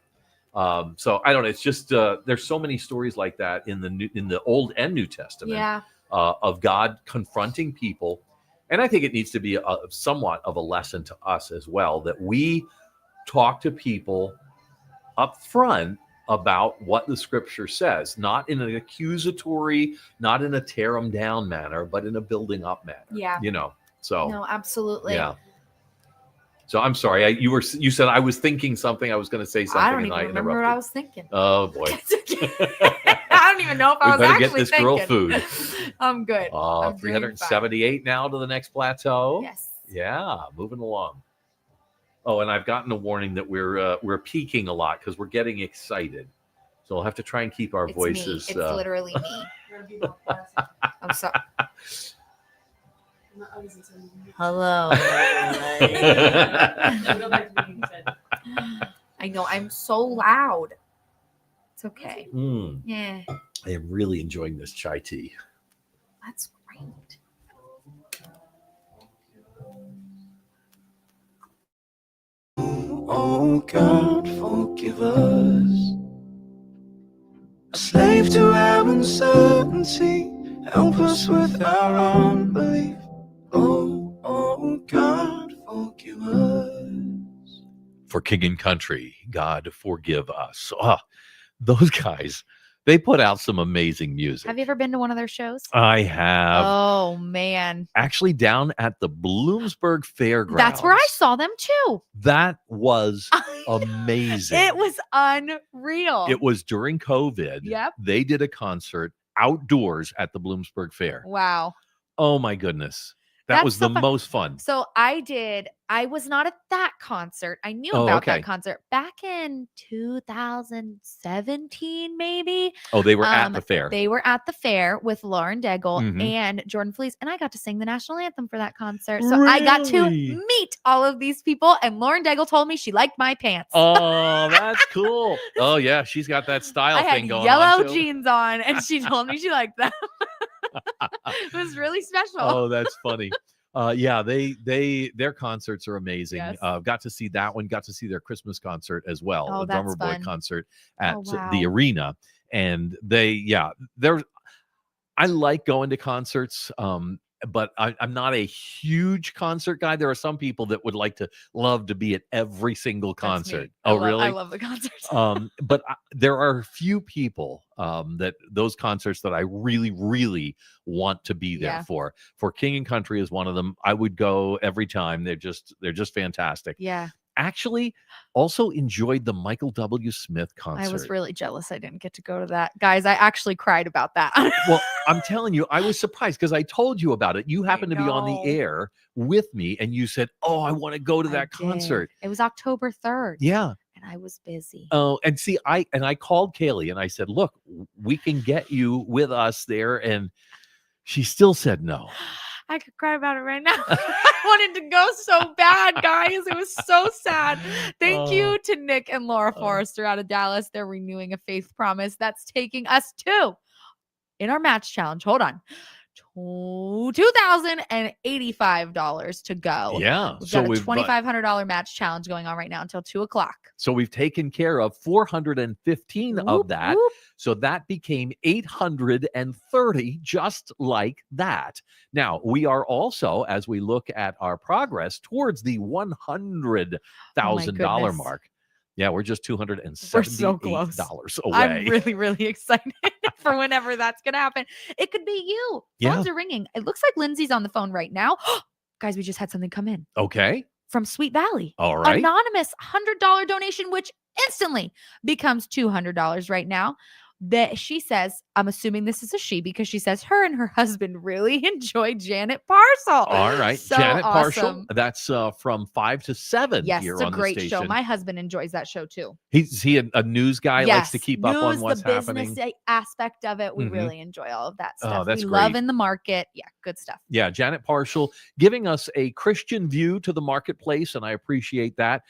So I don't know. It's just there's so many stories like that in the Old and New Testament of God confronting people. And I think it needs to be somewhat of a lesson to us as well, that we talk to people up front about what the scripture says, not in an accusatory, not in a tear them down manner, but in a building up manner. Yeah. So no, absolutely. Yeah. So I'm sorry. You said I was thinking something. I was going to say something. I don't even remember what I was thinking. Oh boy. I don't even know if I was better actually get this thinking. girl food. I'm good. Oh, 378 now to the next plateau. Yes. Yeah, moving along. Oh, and I've gotten a warning that we're peaking a lot because we're getting excited. So we'll have to try and keep our voices. Me. It's literally me. I'm sorry. Hello. I know I'm so loud. It's okay. Yeah. I am really enjoying this chai tea. That's great. Oh God, forgive us. A slave to our uncertainty, Help us with our unbelief. Oh, oh, God, forgive us. For King and Country, God forgive us. Those guys, they put out some amazing music. Have you ever been to one of their shows? I have. Oh, man. Actually, down at the Bloomsburg Fairgrounds. That's where I saw them too. That was amazing. It was unreal. It was during COVID. Yep. They did a concert outdoors at the Bloomsburg Fair. Wow. Oh, my goodness. That That's was so the fun. most fun. So I was not at that concert. I knew Oh, about okay. that concert back in 2017, maybe. Oh, they were at the fair. They were at the fair with Lauren Daigle Mhm. and Jordan Felice, and I got to sing the national anthem for that concert. So I got to Really? meet all of these people, and Lauren Daigle told me she liked my pants. Oh, that's cool. Oh, yeah. She's got that style I thing had going yellow on, too. jeans on, and she told me she liked them. It was really special. Oh, that's funny. Yeah, their concerts are amazing. Yes. Got to see that one. Got to see their Christmas concert as well, Oh, the that's Drummer Boy fun. concert at wow. the arena. And I like going to concerts. But I'm not a huge concert guy. There are some people that would love to be at every single That's me. concert. I Oh, love- really? I love the concerts. But there are a few people that those concerts that I really, really want to be there Yeah. for. For King and Country is one of them. I would go every time. They're just fantastic. Yeah. Actually, also enjoyed the Michael W. Smith concert. I was really jealous I didn't get to go to that. Guys, I actually cried about that. Well, I'm telling you, I was surprised because I told you about it. You happened to be on the know. air with me, and you said, "Oh, I want to go to I that did. concert." It was October 3rd. Yeah. And I was busy. Oh, and see, I called Kaylee and I said, "Look, we can get you with us there," and she still said no. I could cry about it right now. I wanted to go so bad, guys. It was so sad. Thank you to Nick and Laura Forrester out of Dallas. They're renewing a faith promise that's taking us to, in our match challenge, hold on, $2,085 to go. Yeah, We've so got a we've $2,500 match challenge going on right now until 2:00. So we've taken care of 415 of Whoop, that. whoop. So that became 830, just like that. Now, we are also, as we look at our progress towards the $100,000 goodness. mark. Yeah, we're just $278 We're so close. away. I'm really, really excited for whenever that's going to happen. It could be you. Phones are ringing. It looks like Lindsay's on the phone right now. Guys, we just had something come in Okay. from Sweet Valley. All right. Anonymous $100 donation, which instantly becomes $200 right now. That she says, I'm assuming this is a she because she says her and her husband really enjoy Janet Parcel. All right. So Janet Partial. awesome. That's from 5 to 7 Yes, here it's a on the great station. show. My husband enjoys that show too. Is he a news guy? Likes to keep up on News, what's the happening? business aspect of it. We Mhm. really enjoy all of that Oh, stuff. that's we love great. in the market. Yeah, good stuff. Yeah, Janet Partial giving us a Christian view to the marketplace, and I appreciate that.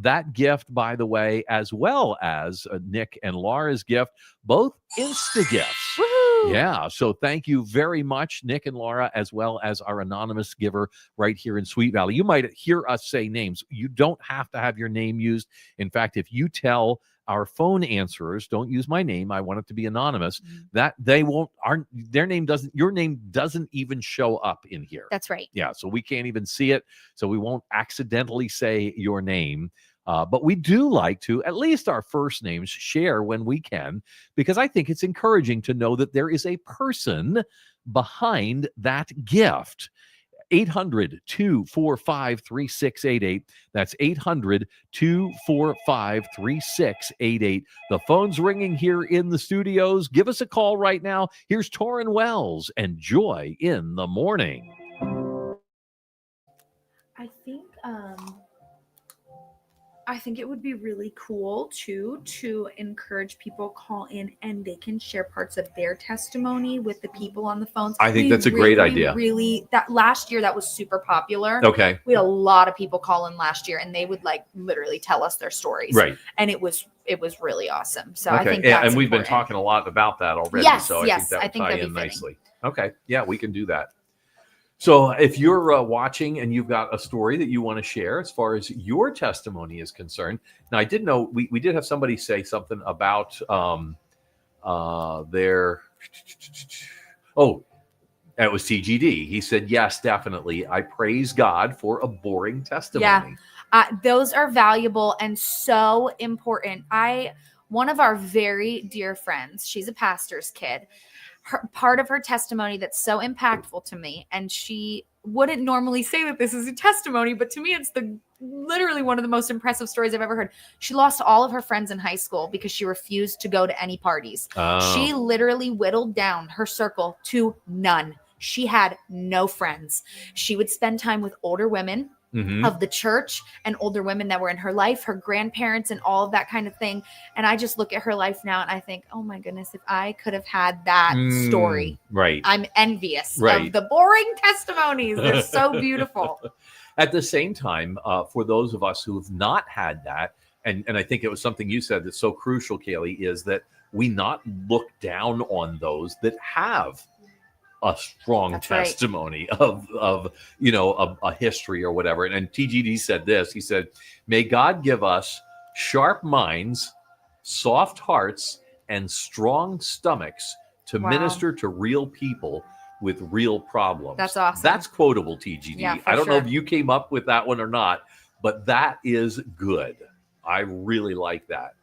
That gift, by the way, as well as Nick and Laura's gift, both Insta gifts. Woohoo! Yeah, so thank you very much, Nick and Laura, as well as our anonymous giver right here in Sweet Valley. You might hear us say names. You don't have to have your name used. In fact, if you tell our phone answerers, don't use my name, I want it to be anonymous, that they won't, your name doesn't even show up in here. That's right. Yeah, so we can't even see it. So we won't accidentally say your name. But we do like to, at least our first names, share when we can, because I think it's encouraging to know that there is a person behind that gift. 800-245-3688. That's 800-245-3688. The phone's ringing here in the studios. Give us a call right now. Here's Torrin Wells and Joy in the Morning. I think it would be really cool to encourage people call in and they can share parts of their testimony with the people on the phones. I think We that's a great really, idea. Really, that last year that was super popular. Okay. We had a lot of people call in last year and they would like literally tell us their stories. Right. And it was really awesome. So I Okay. think Yeah, that's and we've been important. talking a lot about that already. Yes, so yes, I I think think that would tie that'd in be fitting. nicely. Okay. Yeah, we can do that. So if you're watching and you've got a story that you want to share as far as your testimony is concerned. Now, I did know we did have somebody say something about their That was TGD. He said, yes, definitely. I praise God for a boring testimony. Those are valuable and so important. One of our very dear friends, she's a pastor's kid. Part of her testimony that's so impactful to me, and she wouldn't normally say that this is a testimony, but to me, it's literally one of the most impressive stories I've ever heard. She lost all of her friends in high school because she refused to go to any parties. Oh. She literally whittled down her circle to none. She had no friends. She would spend time with older women of the church and older women that were in her life, her grandparents and all of that kind of thing. And I just look at her life now and I think, oh my goodness, if I could have had that story. Right. I'm envious of the boring testimonies. They're so beautiful. At the same time, for those of us who have not had that, and I think it was something you said that's so crucial, Kaili, is that we not look down on those that have a strong testimony of a history or whatever. And TGD said this. He said, may God give us sharp minds, soft hearts, and strong stomachs to minister to real people with real problems. That's awesome. That's quotable, TGD. Yeah, I don't know if you came up with that one or not, but that is good. I really like that.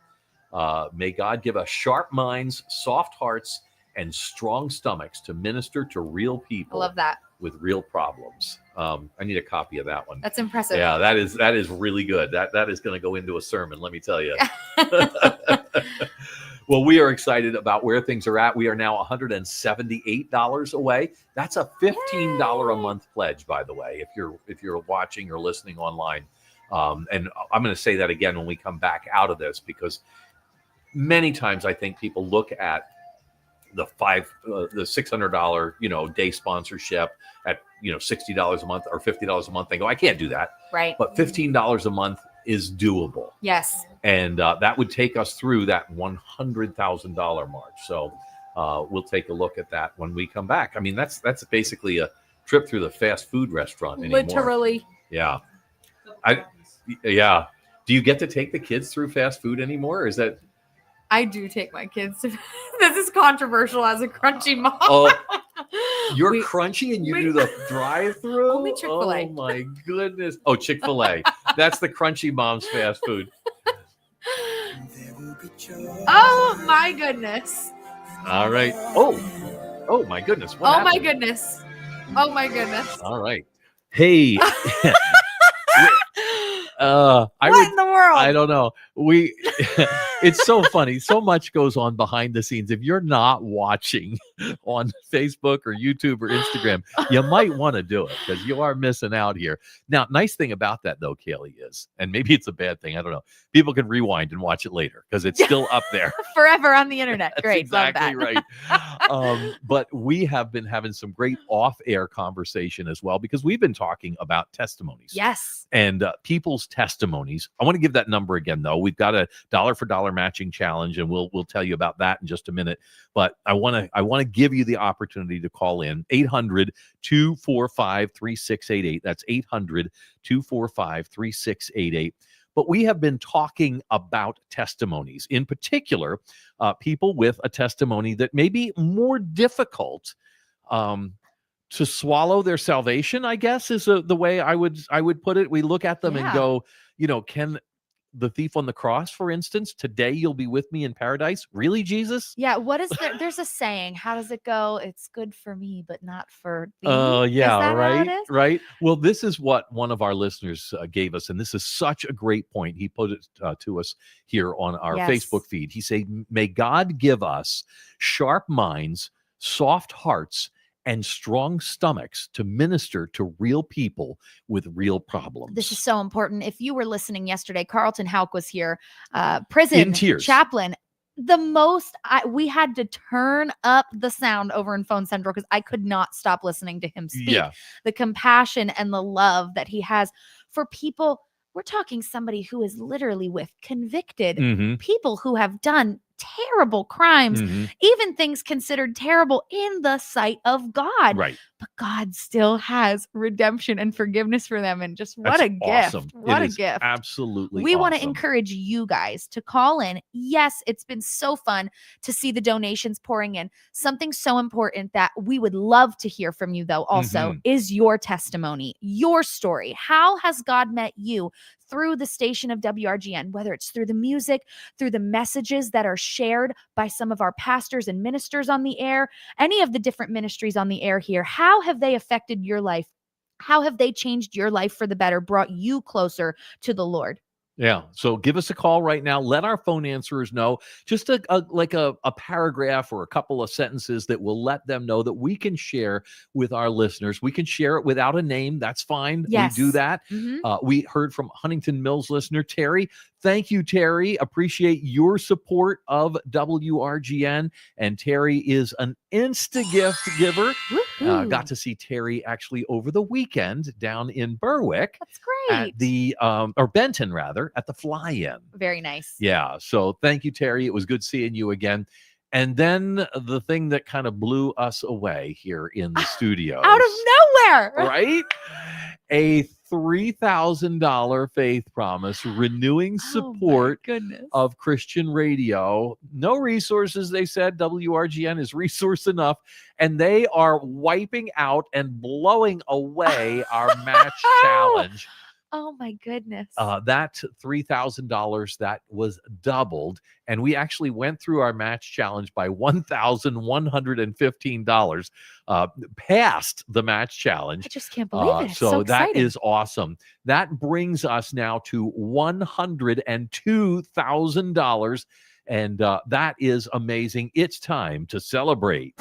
May God give us sharp minds, soft hearts, and strong stomachs to minister to real people. I love that. With real problems. I need a copy of that one. That's impressive. Yeah, that is really good. That is going to go into a sermon, let me tell you. Well, we are excited about where things are at. We are now $178 away. That's a $15 a month pledge, by the way, if you're watching or listening online. And I'm going to say that again when we come back out of this, because many times I think people look at the $600 day sponsorship at $60 a month or $50 a month. They go, I can't do that. Right. But $15 a month is doable. Yes. And that would take us through that $100,000 mark. So we'll take a look at that when we come back. I mean, that's basically a trip through the fast food restaurant anymore. Literally. Yeah. Yeah. Do you get to take the kids through fast food anymore? Or is that? I do take my kids to. This is controversial as a crunchy mom. Oh, you're crunchy and you do the drive-through? Only Chick-fil-A. Oh my goodness. Oh, Chick-fil-A. That's the crunchy mom's fast food. Oh my goodness. All right. Oh my goodness. What happened? My goodness. Oh my goodness. All right. Hey. What in the world? I don't know. It's so funny. So much goes on behind the scenes. If you're not watching on Facebook or YouTube or Instagram, you might want to do it because you are missing out here. Now, nice thing about that though, Kaili, is, and maybe it's a bad thing, I don't know. People can rewind and watch it later because it's still up there. Forever on the internet. That's Great. exactly Love that. right. But we have been having some great off-air conversation as well because we've been talking about testimonies. Yes. And people's testimonies. I want to give that number again, though. We've got a dollar for dollar matching challenge, and we'll tell you about that in just a minute. But I want to give you the opportunity to call in 800-245-3688. That's 800-245-3688. But we have been talking about testimonies, in particular, people with a testimony that may be more difficult to swallow their salvation, I guess, is the way I would put it. We look at them and go, can the thief on the cross, for instance, today you'll be with me in paradise? Really, Jesus? Yeah. What is there? There's a saying. How does it go? It's good for me, but not for thee. Yeah, right. How it is? Right. Well, this is what one of our listeners gave us, and this is such a great point. He put it to us here on our Facebook feed. He said, may God give us sharp minds, soft hearts, and strong stomachs to minister to real people with real problems. This is so important. If you were listening yesterday, Carlton Hauk was here, prison in tears. Chaplain. We had to turn up the sound over in Phone Central because I could not stop listening to him speak. Yeah. The compassion and the love that he has for people. We're talking somebody who is literally with convicted people who have done terrible crimes, Mhm. even things considered terrible in the sight of God. Right. But God still has redemption and forgiveness for them. And just what That's a gift. awesome. What It a is gift. absolutely We want to awesome. encourage you guys to call in. Yes, it's been so fun to see the donations pouring in. Something so important that we would love to hear from you, though, also Mhm. is your testimony, your story. How has God met you through the station of WRGN, whether it's through the music, through the messages that are shared by some of our pastors and ministers on the air, any of the different ministries on the air here? How have they affected your life? How have they changed your life for the better, brought you closer to the Lord? Yeah. So give us a call right now. Let our phone answerers know just a paragraph or a couple of sentences that will let them know that we can share with our listeners. We can share it without a name. That's fine. Yes. We do that. Mhm. We heard from Huntington Mills listener Terry. Thank you, Terry. Appreciate your support of WRGN. And Terry is an Insta-gift giver. Woohoo. Got to see Terry actually over the weekend down in Berwick That's great. at the or Benton rather, at the Fly-In. Very nice. Yeah. So thank you, Terry. It was good seeing you again. And then the thing that kind of blew us away here in the studio, Out of nowhere. right? A $3,000 faith promise, renewing Oh my support goodness. of Christian radio. No resources, they said. WRGN is resource enough, and they are wiping out and blowing away our match challenge. Oh my goodness. That $3,000, that was doubled, and we actually went through our match challenge by $1,115, past the match challenge. I just can't believe it. It's so that exciting. is awesome. That brings us now to $102,000, and that is amazing. It's time to celebrate.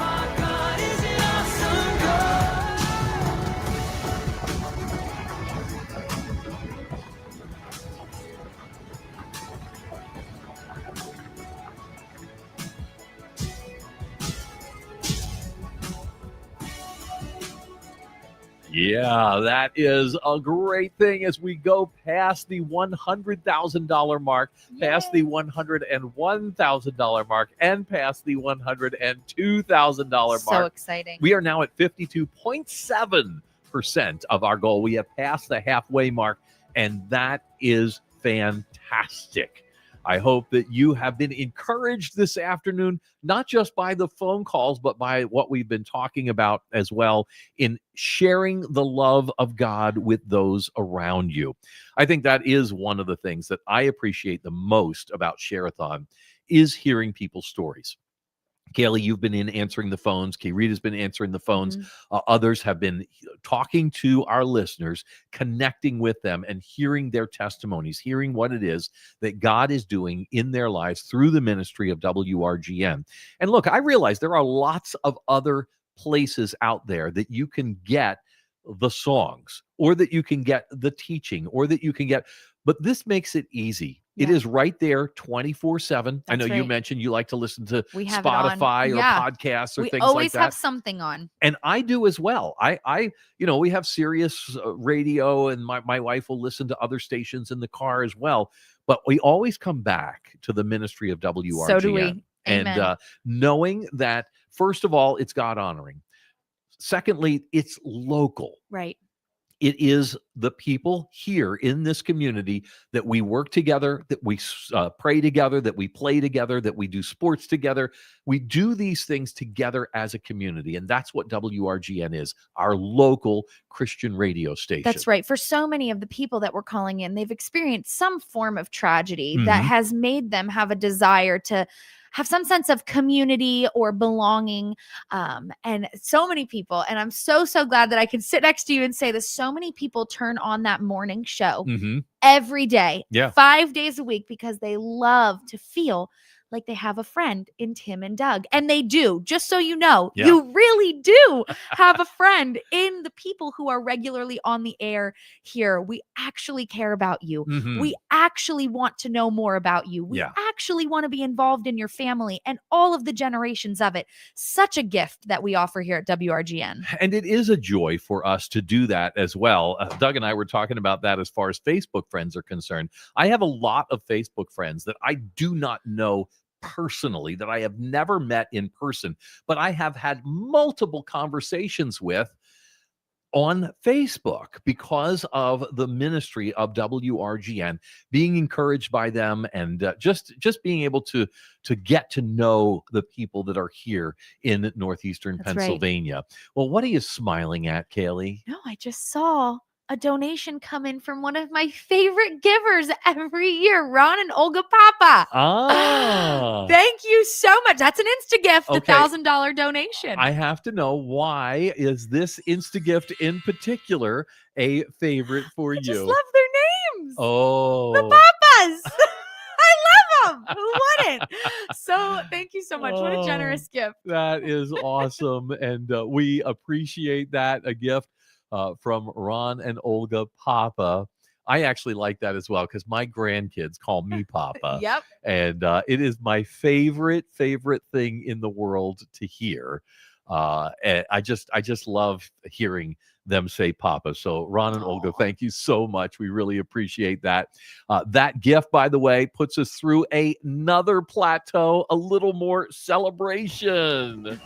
Yeah, that is a great thing as we go past the $100,000 mark, past the $101,000 mark, and past the $102,000 So mark. exciting. We are now at 52.7% of our goal. We have passed the halfway mark, and that is fantastic. I hope that you have been encouraged this afternoon, not just by the phone calls, but by what we've been talking about as well in sharing the love of God with those around you. I think that is one of the things that I appreciate the most about Share-A-Thon is hearing people's stories. Kaylee, you've been in answering the phones. Rita's been answering the phones. Others have been talking to our listeners, connecting with them and hearing their testimonies, hearing what it is that God is doing in their lives through the ministry of WRGN. And look, I realize there are lots of other places out there that you can get the songs, or that you can get the teaching, or that you can get, but this makes it easy. It Yeah. is right there 24/7. I know That's you right. mentioned you like to listen to We have it on. Spotify or Yeah. podcasts or We things like always that. have something on. And I do as well. We have Sirius radio, and my wife will listen to other stations in the car as well. But we always come back to the ministry of WRGN. So do we. Amen. And knowing that, first of all, it's God honoring. Secondly, it's local. Right. It is the people here in this community that we work together, that we pray together, that we play together, that we do sports together. We do these things together as a community. And that's what WRGN is, our local Christian radio station. That's right. For so many of the people that were calling in, they've experienced some form of tragedy that has made them have a desire to have some sense of community or belonging. And so many people, and I'm so glad that I can sit next to you and say this, so many people turn on that morning show every day, 5 days a week, because they love to feel like they have a friend in Tim and Doug. And they do. Just so you know, you really do have a friend in the people who are regularly on the air here. We actually care about you. We actually want to know more about you. We actually want to be involved in your family and all of the generations of it. Such a gift that we offer here at WRGN. And it is a joy for us to do that as well. Doug and I were talking about that as far as Facebook friends are concerned. I have a lot of Facebook friends that I do not know personally that I have never met in person, but I have had multiple conversations with on Facebook because of the ministry of WRGN, being encouraged by them, and just being able to get to know the people that are here in northeastern That's right. Pennsylvania. Well, what are you smiling at, Kaylee? No, I just saw a donation come in from one of my favorite givers every year, Ron and Olga Papa. Ah. Thank you so much. That's an Insta-gift, Okay. $1,000 donation. I have to know, why is this Insta-gift in particular a favorite for I you? just love their names. Oh. The Papas. I love them. Who wouldn't? So thank you so much. What a generous gift. That is awesome. And we appreciate that. A gift from Ron and Olga Papa. I actually like that as well because my grandkids call me Papa. Yep. And it is my favorite thing in the world to hear. And I just love hearing them say Papa. So Ron and Olga, thank you so much. We really appreciate that. That gift, by the way, puts us through another plateau, a little more celebration.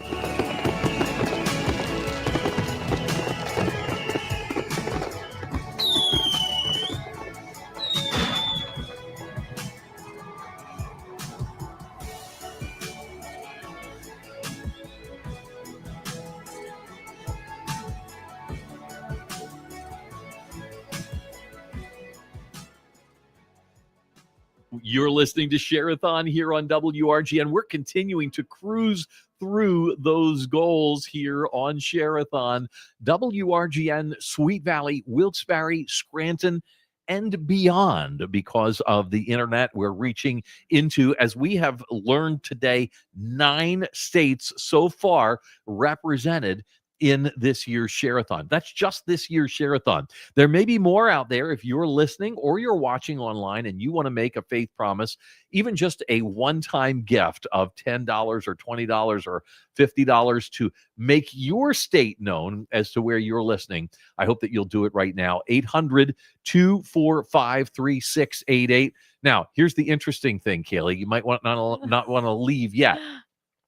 You're listening to Share-A-Thon here on WRGN. We're continuing to cruise through those goals here on Share-A-Thon. WRGN, Sweet Valley, Wilkes-Barre, Scranton, and beyond. Because of the internet, we're reaching into, as we have learned today, 9 states so far represented in this year's Share-A-Thon. That's just this year's Share-A-Thon. There may be more out there if you're listening or you're watching online and you want to make a faith promise, even just a one-time gift of $10 or $20 or $50 to make your state known as to where you're listening. I hope that you'll do it right now. 800-245-3688. Now, here's the interesting thing, Kaylee. You might not want to leave yet.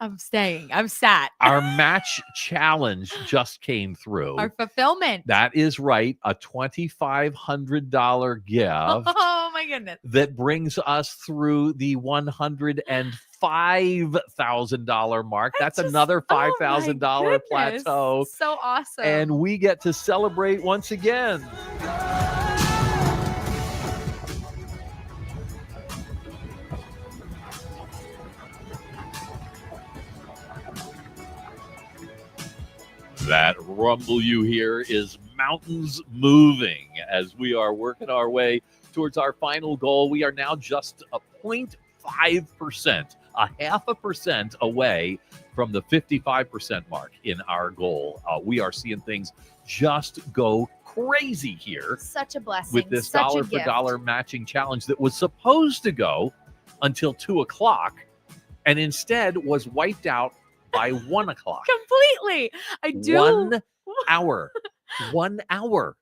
I'm staying. I'm sat. Our match challenge just came through. Our fulfillment. That is right. A $2,500 gift. Oh my goodness. That brings us through the $105,000 mark. That's another $5,000 plateau. So awesome. And we get to celebrate once again. That rumble you hear is mountains moving as we are working our way towards our final goal. We are now just a 0.5%, a 0.5% away from the 55% mark in our goal. We are seeing things just go crazy here. Such a blessing. With this Such dollar for dollar matching challenge that was supposed to go until 2 o'clock and instead was wiped out by 1 o'clock. Completely. I do. 1 hour. 1 hour.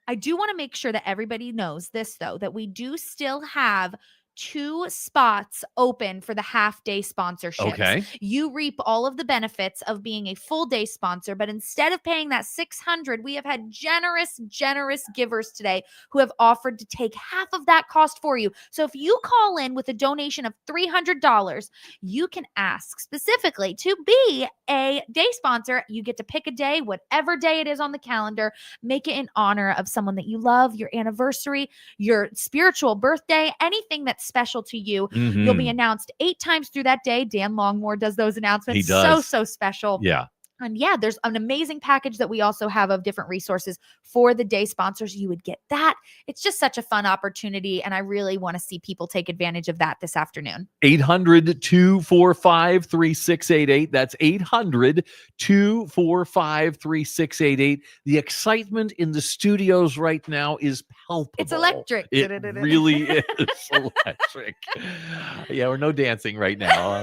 I do want to make sure that everybody knows this, though, that we do still have 2 spots open for the half-day sponsorships. Okay. You reap all of the benefits of being a full-day sponsor, but instead of paying that $600, we have had generous givers today who have offered to take half of that cost for you. So if you call in with a donation of $300, you can ask specifically to be a day sponsor. You get to pick a day, whatever day it is on the calendar, make it in honor of someone that you love, your anniversary, your spiritual birthday, anything that's special to you. Mm-hmm. You'll be announced 8 times through that day. Dan Longmore does those announcements. He does. So special. Yeah. And yeah, there's an amazing package that we also have of different resources for the day sponsors. You would get that. It's just such a fun opportunity. And I really want to see people take advantage of that this afternoon. 800-245-3688. That's 800-245-3688. The excitement in the studios right now is palpable. It's electric. It really is electric. Yeah, we're no dancing right now.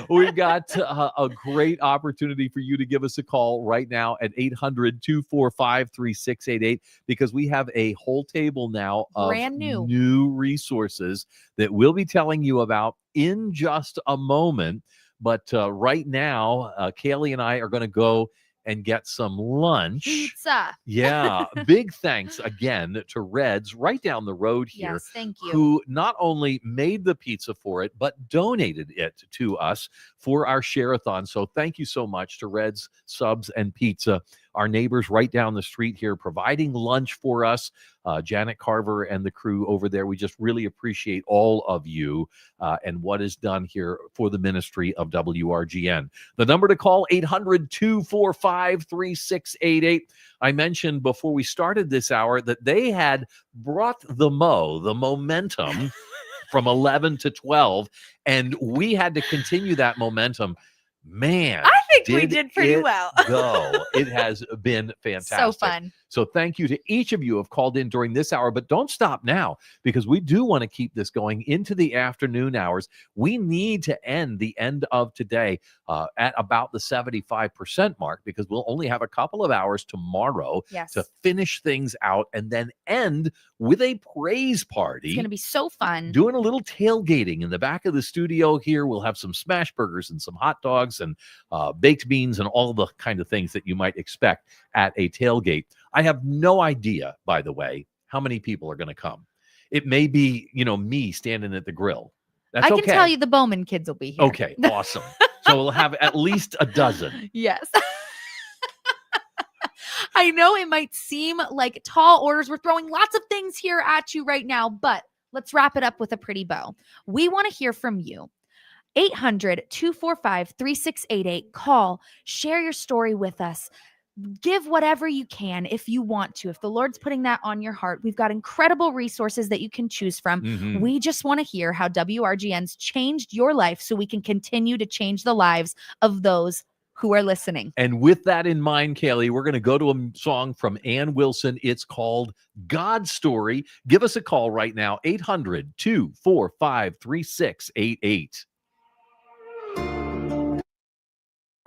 We've got a great opportunity opportunity for you to give us a call right now at 800-245-3688 because we have a whole table now of Brand new. new resources that we'll be telling you about in just a moment. But right now, Kaylee and I are going to go and get some lunch. Pizza. Yeah. Big thanks again to Reds right down the road here, Yes, thank you. who not only made the pizza for it, but donated it to us for our Share-A-Thon. So thank you so much to Reds, Subs, and Pizza, our neighbors right down the street here, providing lunch for us. Janet Carver and the crew over there, we just really appreciate all of you and what is done here for the ministry of WRGN. The number to call, 800-245-3688. I mentioned before we started this hour that they had brought the momentum from 11 to 12, and we had to continue that momentum. Man, I think we did pretty it well. go. It has been fantastic. So fun. So thank you to each of you who have called in during this hour, but don't stop now because we do want to keep this going into the afternoon hours. We need to end the end of today at about the 75% mark because we'll only have a couple of hours tomorrow Yes. to finish things out and then end with a praise party. It's going to be so fun. Doing a little tailgating in the back of the studio here. We'll have some smash burgers and some hot dogs and baked beans and all the kind of things that you might expect at a tailgate. I have no idea, by the way, how many people are going to come. It may be, me standing at the grill. That's I can okay. tell you the Bowman kids will be here. Okay, awesome. So we'll have at least a dozen. Yes. I know it might seem like tall orders. We're throwing lots of things here at you right now, but let's wrap it up with a pretty bow. We want to hear from you. 800-245-3688. Call, share your story with us. Give whatever you can if you want to. If the Lord's putting that on your heart, we've got incredible resources that you can choose from. Mhm. We just want to hear how WRGN's changed your life so we can continue to change the lives of those who are listening. And with that in mind, Kaylee, we're going to go to a song from Ann Wilson. It's called God's Story. Give us a call right now, 800-245-3688.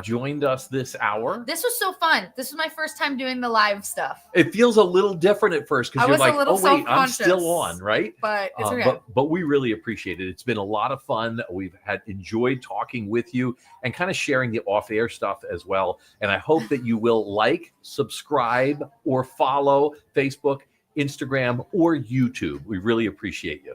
Joined us this hour. This was so fun. This was my first time doing the live stuff, It feels a little different at first because I you're was a like, little oh, wait, I'm self-conscious. still on, right? but it's okay. But we really appreciate it. It's been a lot of fun. We've enjoyed talking with you and kind of sharing the off-air stuff as well. And I hope that you will like, subscribe, or follow Facebook, Instagram, or YouTube. We really appreciate you.